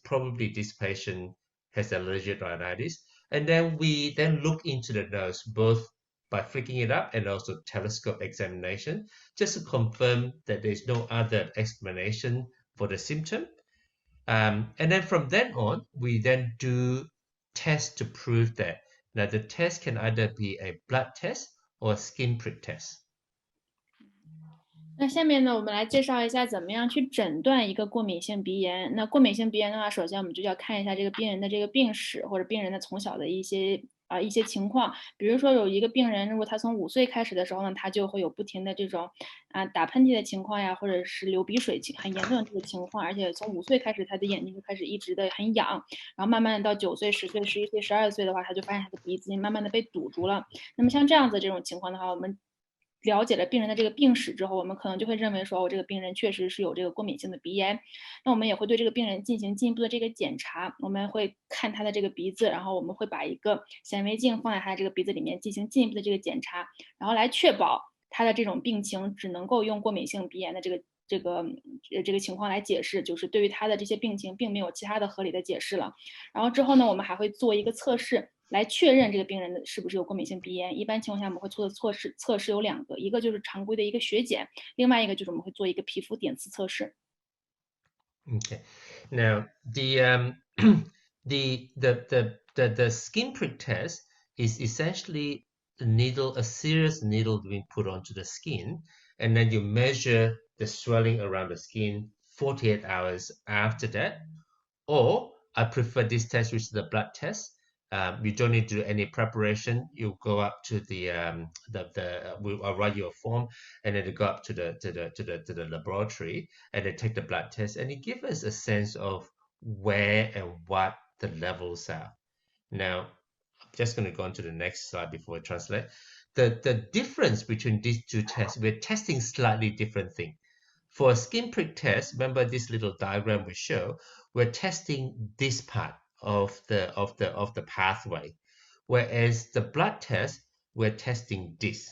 patient has allergic rhinitis. And then we then look into the nose, both by flicking it up and also telescope examination, just to confirm that there's no other explanation for the symptom. And then from then on, we then do tests to prove that. Now, the test can either be a blood test or a skin prick test. 那下面呢，我们来介绍一下怎么样去诊断一个过敏性鼻炎。那过敏性鼻炎的话，首先我们就要看一下这个病人的这个病史，或者病人的从小的一些一些情况，比如说有一个病人，如果他从5岁开始的时候呢，他就会有不停的这种打喷嚏的情况呀，或者是流鼻水很严重的这个情况，而且从5岁开始，他的眼睛就开始一直的很痒，然后慢慢的到9岁、10岁、11岁、12岁的话，他就发现他的鼻子慢慢的被堵住了。那么像这样子这种情况的话，我们了解了病人的这个病史之后，我们可能就会认为说，这个病人确实是有这个过敏性的鼻炎。那我们也会对这个病人进行进一步的这个检查，我们会看他的这个鼻子，然后我们会把一个显微镜放在他的这个鼻子里面进行进一步的这个检查，然后来确保他的这种病情只能够用过敏性鼻炎的这个情况来解释，就是对于他的这些病情并没有其他的合理的解释了。然后之后呢，我们还会做一个测试，来确认这个病人是不是有过敏性鼻炎。一般情况下，我们会做的测试有2个，一个就是常规的一个血检，另外一个就是我们会做一个皮肤点刺测试。Okay. Now the the skin prick test is essentially a serious needle being put onto the skin, and then you measure the swelling around the skin 48 hours after that. Or I prefer this test, which is the blood test. You don't need to do any preparation. You go up to I'll write you a form, and then you go up to the laboratory, and they take the blood test, and it gives us a sense of where and what the levels are. Now, I'm just going to go on to the next slide before I translate. The difference between these two tests, we're testing slightly different things. For a skin prick test, remember this little diagram we show, we're testing this part of the pathway, whereas the blood test, we're testing this.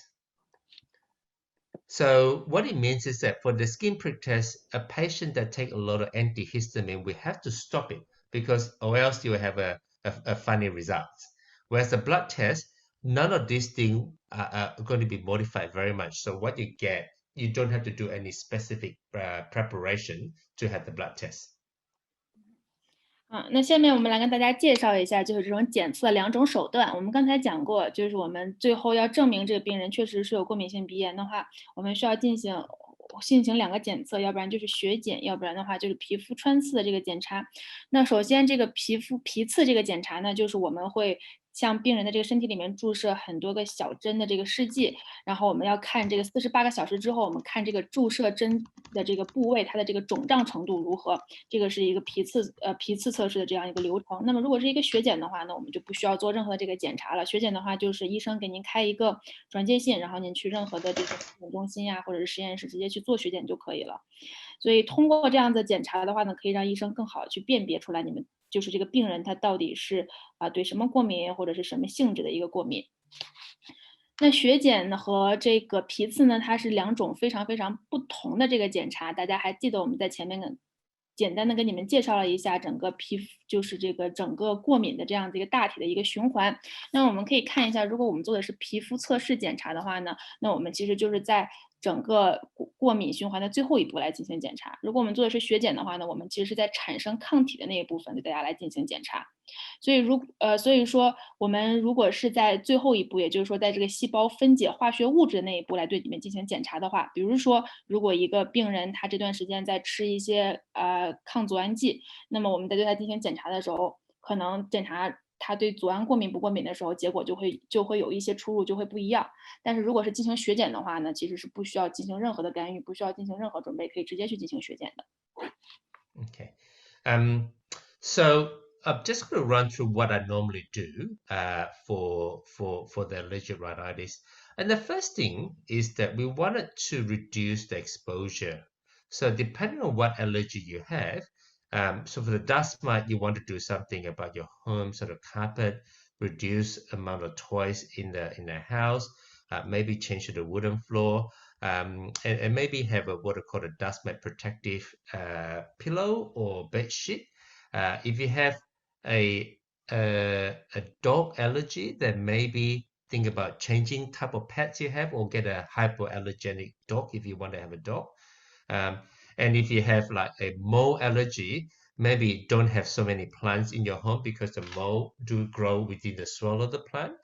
So what it means is that for the skin prick test, a patient that take a lot of antihistamine, we have to stop it because or else you will have a funny result. Whereas the blood test, none of these things are going to be modified very much. So what you get, you don't have to do any specific preparation to have the blood test. 那下面我们来跟大家介绍一下，就是这种检测的2种手段。我们刚才讲过，就是我们最后要证明这个病人确实是有过敏性鼻炎的话，我们需要进行2个检测，要不然就是血检，要不然的话就是皮肤穿刺的这个检查。那首先这个皮刺这个检查呢，就是我们会向病人的这个身体里面注射很多个小针的这个试剂，然后我们要看这个48个小时之后，我们看这个注射针的这个部位它的这个肿胀程度如何，这个是一个皮刺测试的这样一个流程。那么如果是一个血检的话呢，我们就不需要做任何的这个检查了。血检的话就是医生给您开一个转介信，然后您去任何的这个血检中心呀，或者是实验室直接去做血检就可以了。所以通过这样的检查的话呢，可以让医生更好的去辨别出来你们就是这个病人他到底是对什么过敏，或者是什么性质的一个过敏。那血检和这个皮刺呢，它是2种非常非常不同的这个检查。大家还记得我们在前面简单的跟你们介绍了一下整个皮肤，就是这个整个过敏的这样的一个大体的一个循环。那我们可以看一下，如果我们做的是皮肤测试检查的话呢，那我们其实就是在整个过敏循环的最后一步来进行检查。如果我们做的是血检的话呢，我们其实是在产生抗体的那一部分对大家来进行检查。所以说我们如果是在最后一步，也就是说在这个细胞分解化学物质的那一步来对里面进行检查的话，比如说如果一个病人他这段时间在吃一些抗组胺剂，那么我们在对他进行检查的时候，可能检查他对组胺过敏不过敏的时候，结果就会有一些出入，就会不一样。但是如果是进行血检的话呢，其实是不需要进行任何的干预，不需要进行任何准备，可以直接去进行血检的。Okay. So I'm just going to run through what I normally do for the allergic rhinitis. And the first thing is that we wanted to reduce the exposure. So depending on what allergy you have, so for the dust mite, you want to do something about your home, sort of carpet, reduce amount of toys in the house, maybe change to the wooden floor, and maybe have what are called a dust mite protective pillow or bed sheet. If you have a dog allergy, then maybe think about changing type of pets you have, or get a hypoallergenic dog if you want to have a dog. And if you have like a mold allergy, maybe don't have so many plants in your home because the mold do grow within the soil of the plant.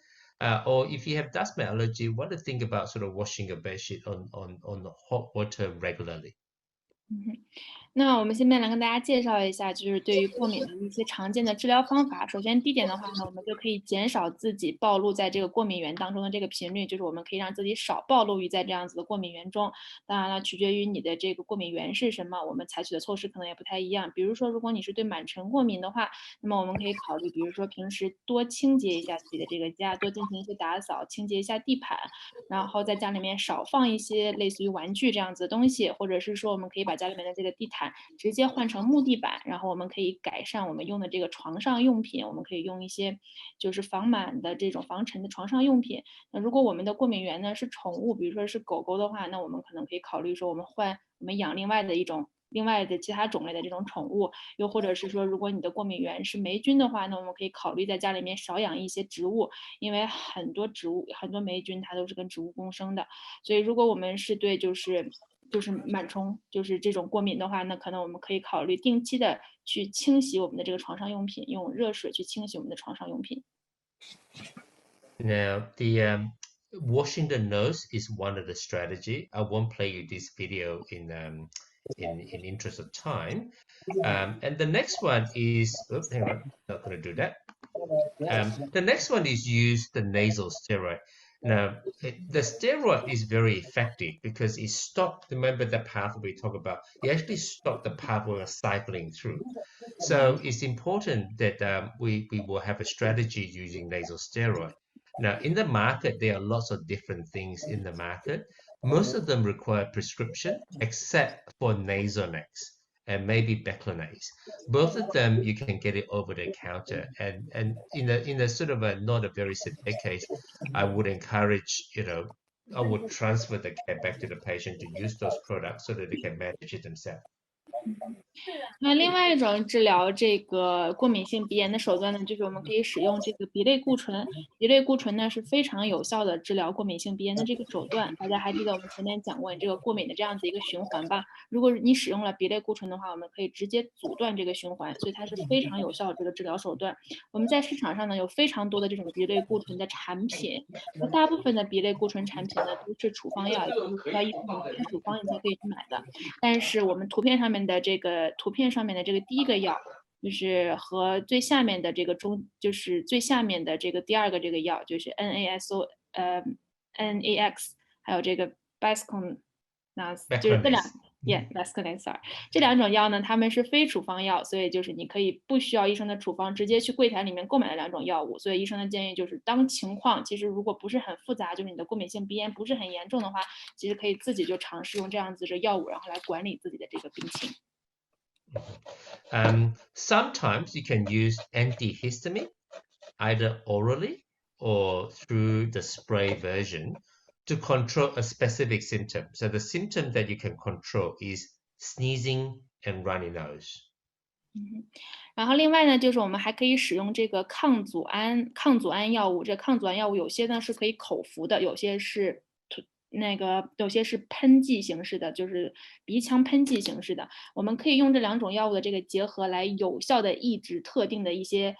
Or if you have dust mite allergy, want to think about sort of washing your bed sheet on hot water regularly. 那我们下面来跟大家介绍一下，就是对于过敏的一些常见的治疗方法。首先，第一点的话呢，我们就可以减少自己暴露在这个过敏源当中的这个频率，就是我们可以让自己少暴露于在这样子的过敏源中。当然了，取决于你的这个过敏源是什么，我们采取的措施可能也不太一样。比如说，如果你是对螨尘过敏的话，那么我们可以考虑，比如说平时多清洁一下自己的这个家，多进行一些打扫，清洁一下地毯，然后在家里面少放一些类似于玩具这样子的东西，或者是说我们可以把家里面的这个地毯直接换成木地板，然后我们可以改善我们用的这个床上用品，我们可以用一些就是防螨的这种防尘的床上用品。那如果我们的过敏源呢是宠物，比如说是狗狗的话，那我们可能可以考虑说我们养另外的其他种类的这种宠物，又或者是说，如果你的过敏源是霉菌的话，那我们可以考虑在家里面少养一些植物，因为很多霉菌它都是跟植物共生的。所以如果我们是对就是螨虫就是这种过敏的话，那可能我们可以考虑定期的去清洗我们的这个床上用品，用热水去清洗我们的床上用品。Now, the washing the nose is one of the strategy. I won't play you this video in interest of time. And the next one is, hang on, not going to do that. The next one is use the nasal steroid. Now, the steroid is very effective because it stops, remember the pathway we talk about, it actually stops the pathway of cycling through. So it's important that we will have a strategy using nasal steroid. Now, in the market, there are lots of different things in the market. Most of them require prescription, except for Nasonex and maybe Beclonase. Both of them, you can get it over the counter. And in a sort of a not a very severe case, I would encourage, I would transfer the care back to the patient to use those products so that they can manage it themselves. 那另外一种治疗这个过敏性鼻炎的手段呢，就是我们可以使用这个鼻类固醇。鼻类固醇呢是非常有效的治疗过敏性鼻炎的这个手段。大家还记得我们前面讲过这个过敏的这样子一个循环吧？如果你使用了鼻类固醇的话，我们可以直接阻断这个循环，所以它是非常有效的这个治疗手段。我们在市场上呢有非常多的这种鼻类固醇的产品，那大部分的鼻类固醇产品呢都是处方药，也就是需要医生开处方你才可以去买的。但是我们图片上面的这个第一个药，就是和最下面的这个就是最下面的这个第二个这个药，就是 NAX，还有这个 Vaccination，就是这两Vaccination，这两种药呢，它们是非处方药，所以就是你可以不需要医生的处方，直接去柜台里面购买的两种药物。所以医生的建议就是，当情况其实如果不是很复杂，就是你的过敏性鼻炎不是很严重的话，其实可以自己就尝试用这样子的药物，然后来管理自己的这个病情。Sometimes you can use antihistamine, either orally or through the spray version, to control a specific symptom. So the symptom that you can control is sneezing and runny nose. 然后另外呢，就是我们还可以使用这个抗组胺药物。这抗组胺药物有些呢是可以口服的，有些是喷剂形式的，就是鼻腔喷剂形式的。我们可以用这两种药物的这个结合来有效的抑制特定的一些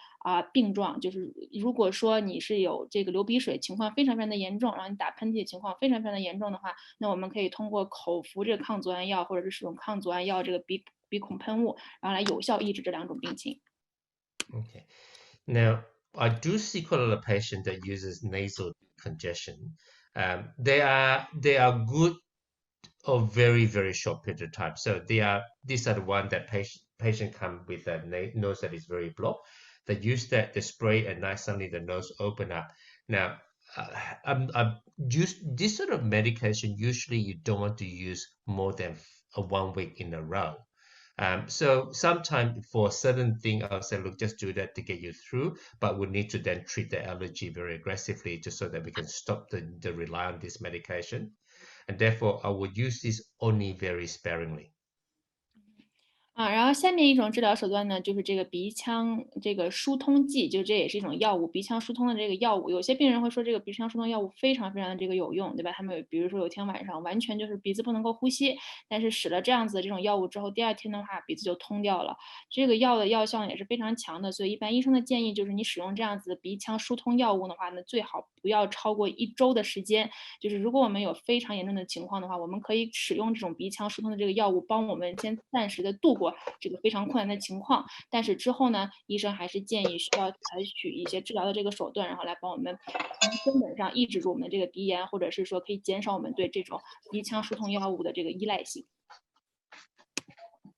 病状。就是如果说你是有这个流鼻水情况非常非常的严重，然后你打喷嚏情况非常非常的严重的话，那我们可以通过口服这个抗组胺药，或者是使用抗组胺药这个鼻孔喷雾，然后来有效抑制这两种病情。Okay. Now, I do see quite a lot of patients that uses nasal congestion. They are good or very, very short period of time. So these are the ones that patient come with a nose that is very blocked. They use that, they spray, and now suddenly the nose open up. Now, this sort of medication, usually you don't want to use more than 1 week in a row. So sometimes for a certain thing, I'll say, look, just do that to get you through, but we need to then treat the allergy very aggressively just so that we can stop the rely on this medication. And therefore, I would use this only very sparingly. 然后下面一种治疗手段呢，就是这个鼻腔这个疏通剂，就这也是一种药物，鼻腔疏通的这个药物。有些病人会说这个鼻腔疏通药物非常非常的这个有用，对吧？他们比如说有天晚上完全就是鼻子不能够呼吸，但是使了这样子的这种药物之后，第二天的话鼻子就通掉了。这个药的药效也是非常强的，所以一般医生的建议就是你使用这样子鼻腔疏通药物的话呢，最好不要超过1周的时间。就是如果我们有非常严重的情况的话，我们可以使用这种鼻腔疏通的这个药物，帮我们先暂时的度过这个非常困难的情况。但是之后呢，医生还是建议需要采取一些治疗的这个手段，然后来帮我们从根本上抑制住我们的这个鼻炎，或者是说可以减少我们对这种鼻腔疏通药物的这个依赖性。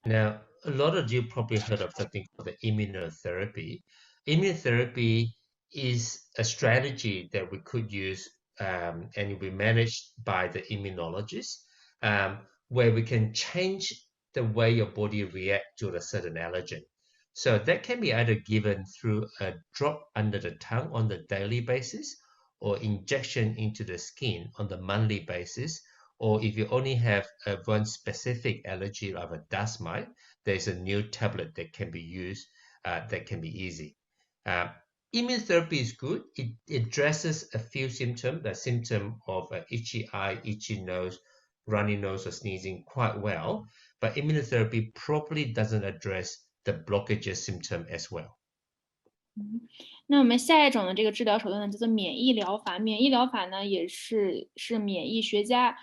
Now, a lot of you probably heard of something called the immunotherapy. Immunotherapy is a strategy that we could use and it will be managed by the immunologist, where we can change the way your body reacts to a certain allergen. So that can be either given through a drop under the tongue on the daily basis, or injection into the skin on the monthly basis, or if you only have one specific allergy of a dust mite, there's a new tablet that can be used that can be easy. Immunotherapy is good. It addresses a few symptoms, the symptom of itchy eye, itchy nose, runny nose, or sneezing quite well, but immunotherapy probably doesn't address the blockages symptom as well. 那我们下一种的这个治疗手段呢，叫做免疫疗法。免疫疗法呢，也是免疫学家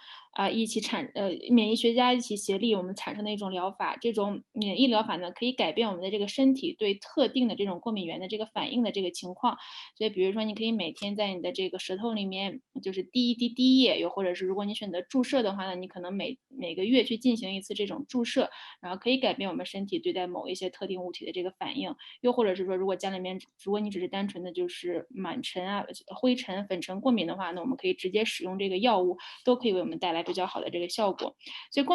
免疫学家一起协力我们产生的一种疗法。这种免疫疗法呢，可以改变我们的这个身体对特定的这种过敏原的这个反应的这个情况。所以，比如说，你可以每天在你的这个舌头里面就是滴一滴滴液，又或者是如果你选择注射的话呢，你可能每个月去进行一次这种注射，然后可以改变我们身体对待某一些特定物体的这个反应。又或者是说，如果家里面如果你只是单纯的就是螨尘啊、灰尘、粉尘过敏的话，那我们可以直接使用这个药物，都可以为我们带来比较好的这个效果。所以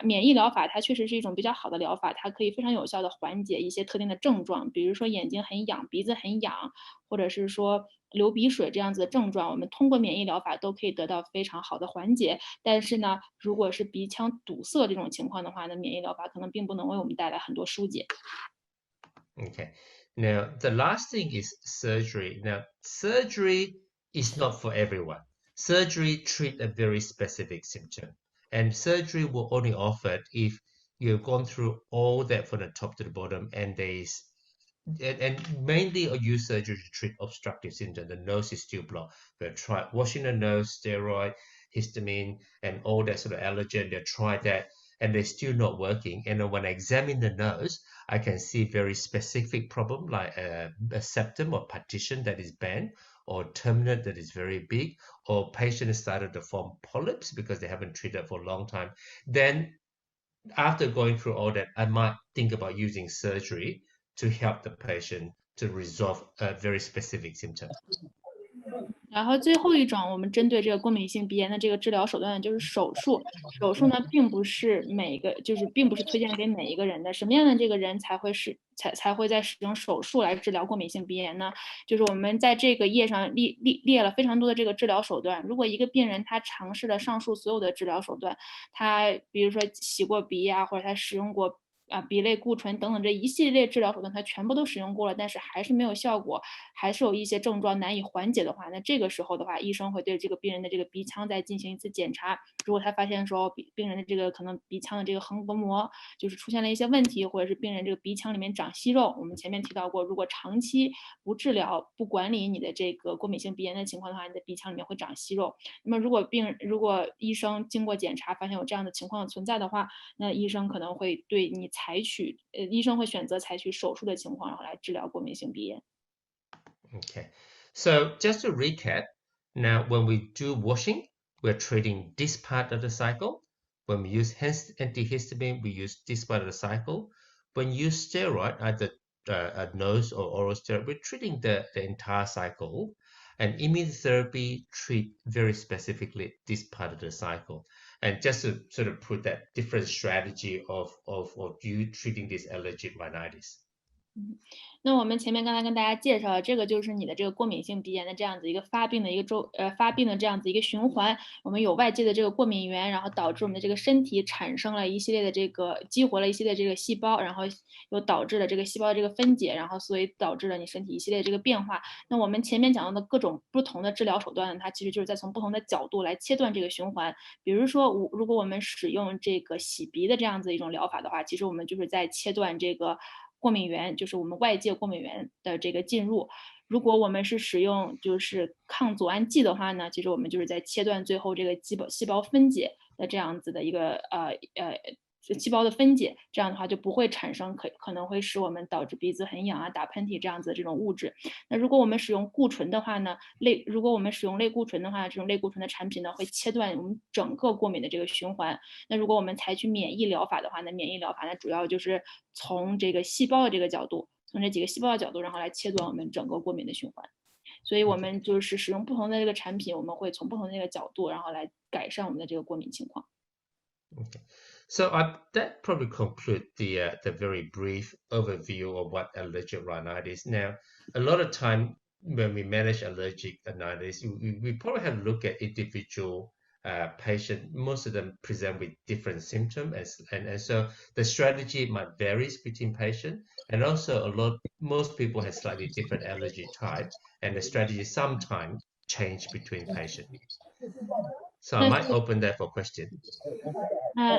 免疫疗法它确实是一种比较好的疗法，它可以非常有效的缓解一些特定的症状，比如说眼睛很痒、鼻子很痒，或者是说流鼻水这样子的症状，我们通过免疫疗法都可以得到非常好的缓解。但是呢，如果是鼻腔堵塞这种情况的话呢，免疫疗法可能并不能为我们带来很多疏解。Okay. Now, the last thing is surgery. Now, surgery is not for everyone. Surgery treats a very specific symptom, and surgery will only offer if you've gone through all that from the top to the bottom, and mainly use surgery to treat obstructive symptoms. The nose is still blocked. They'll try washing the nose, steroid, histamine, and all that sort of allergen. They'll try that, and they're still not working. And then when I examine the nose, I can see very specific problem like a septum or partition that is bent, or turbinate that is very big, or patient has started to form polyps because they haven't treated for a long time. Then after going through all that, I might think about using surgery to help the patient to resolve a very specific symptom. 然后最后一种我们针对这个过敏性鼻炎的这个治疗手段就是手术。手术呢，并不是推荐给每一个人的。什么样的这个人才会在使用手术来治疗过敏性鼻炎呢？就是我们在这个页上列了非常多的这个治疗手段。如果一个病人他尝试了上述所有的治疗手段，他比如说洗过鼻呀，或者他使用过鼻类固醇等等这一系列治疗手段，它全部都使用过了，但是还是没有效果，还是有一些症状难以缓解的话，那这个时候的话，医生会对这个病人的这个鼻腔再进行一次检查。如果他发现说病人的这个可能鼻腔的这个横膈膜就是出现了一些问题，或者是病人这个鼻腔里面长息肉，我们前面提到过，如果长期不治疗、不管理你的这个过敏性鼻炎的情况的话，你的鼻腔里面会长息肉。那么如果医生经过检查发现有这样的情况存在的话，那医生可能会对你医生会选择采取手术的情况，然后来治疗过敏性鼻炎。Okay, so just to recap, now when we do washing, we're treating this part of the cycle. When we use antihistamine, we use this part of the cycle. When you use steroid, either a nose or oral steroid, we're treating the entire cycle. And immunotherapy treat very specifically this part of the cycle. And just to sort of put that different strategy of you treating this allergic rhinitis. 那我们前面刚才跟大家介绍了，这个就是你的这个过敏性鼻炎的这样子一个发病的这样子一个循环。我们有外界的这个过敏源，然后导致我们的这个身体产生了一系列的这个激活了一系列这个细胞，然后又导致了这个细胞的这个分解，然后所以导致了你身体一系列这个变化。那我们前面讲到的各种不同的治疗手段呢，它其实就是在从不同的角度来切断这个循环。比如说，如果我们使用这个洗鼻的这样子一种疗法的话，其实我们就是在切断这个过敏源，就是我们外界过敏源的这个进入。如果我们是使用就是抗组胺剂的话呢，其实我们就是在切断最后这个细胞分解的这样子的一个细胞的分解，这样的话就不会产生可能会使我们导致鼻子很痒啊、打喷嚏这样子的这种物质。那如果我们使用固醇的话呢，如果我们使用类固醇的话，这种类固醇的产品呢会切断我们整个过敏的这个循环。那如果我们采取免疫疗法的话，那免疫疗法呢主要就是从这个细胞的这个角度，从这几个细胞的角度，然后来切断我们整个过敏的循环。所以我们就是使用不同的这个产品，我们会从不同的这个角度，然后来改善我们的这个过敏情况。Okay. So that probably concludes the very brief overview of what allergic rhinitis. Now, a lot of time when we manage allergic rhinitis, we probably have to look at individual patient. Most of them present with different symptoms, and so the strategy might varies between patient, and also most people have slightly different allergy type, and the strategy sometimes change between patient. So I might open that for question.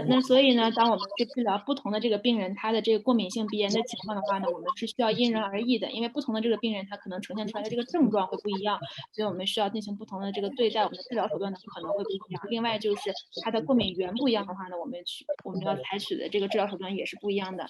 那所以呢，当我们去治疗不同的这个病人他的这个过敏性鼻炎的情况的话呢，我们是需要因人而异的，因为不同的这个病人他可能呈现出来的这个症状会不一样，所以我们需要进行不同的这个对待，我们的治疗手段呢可能会不一样。另外就是他的过敏源不一样的话呢，我们要采取的这个治疗手段也是不一样的。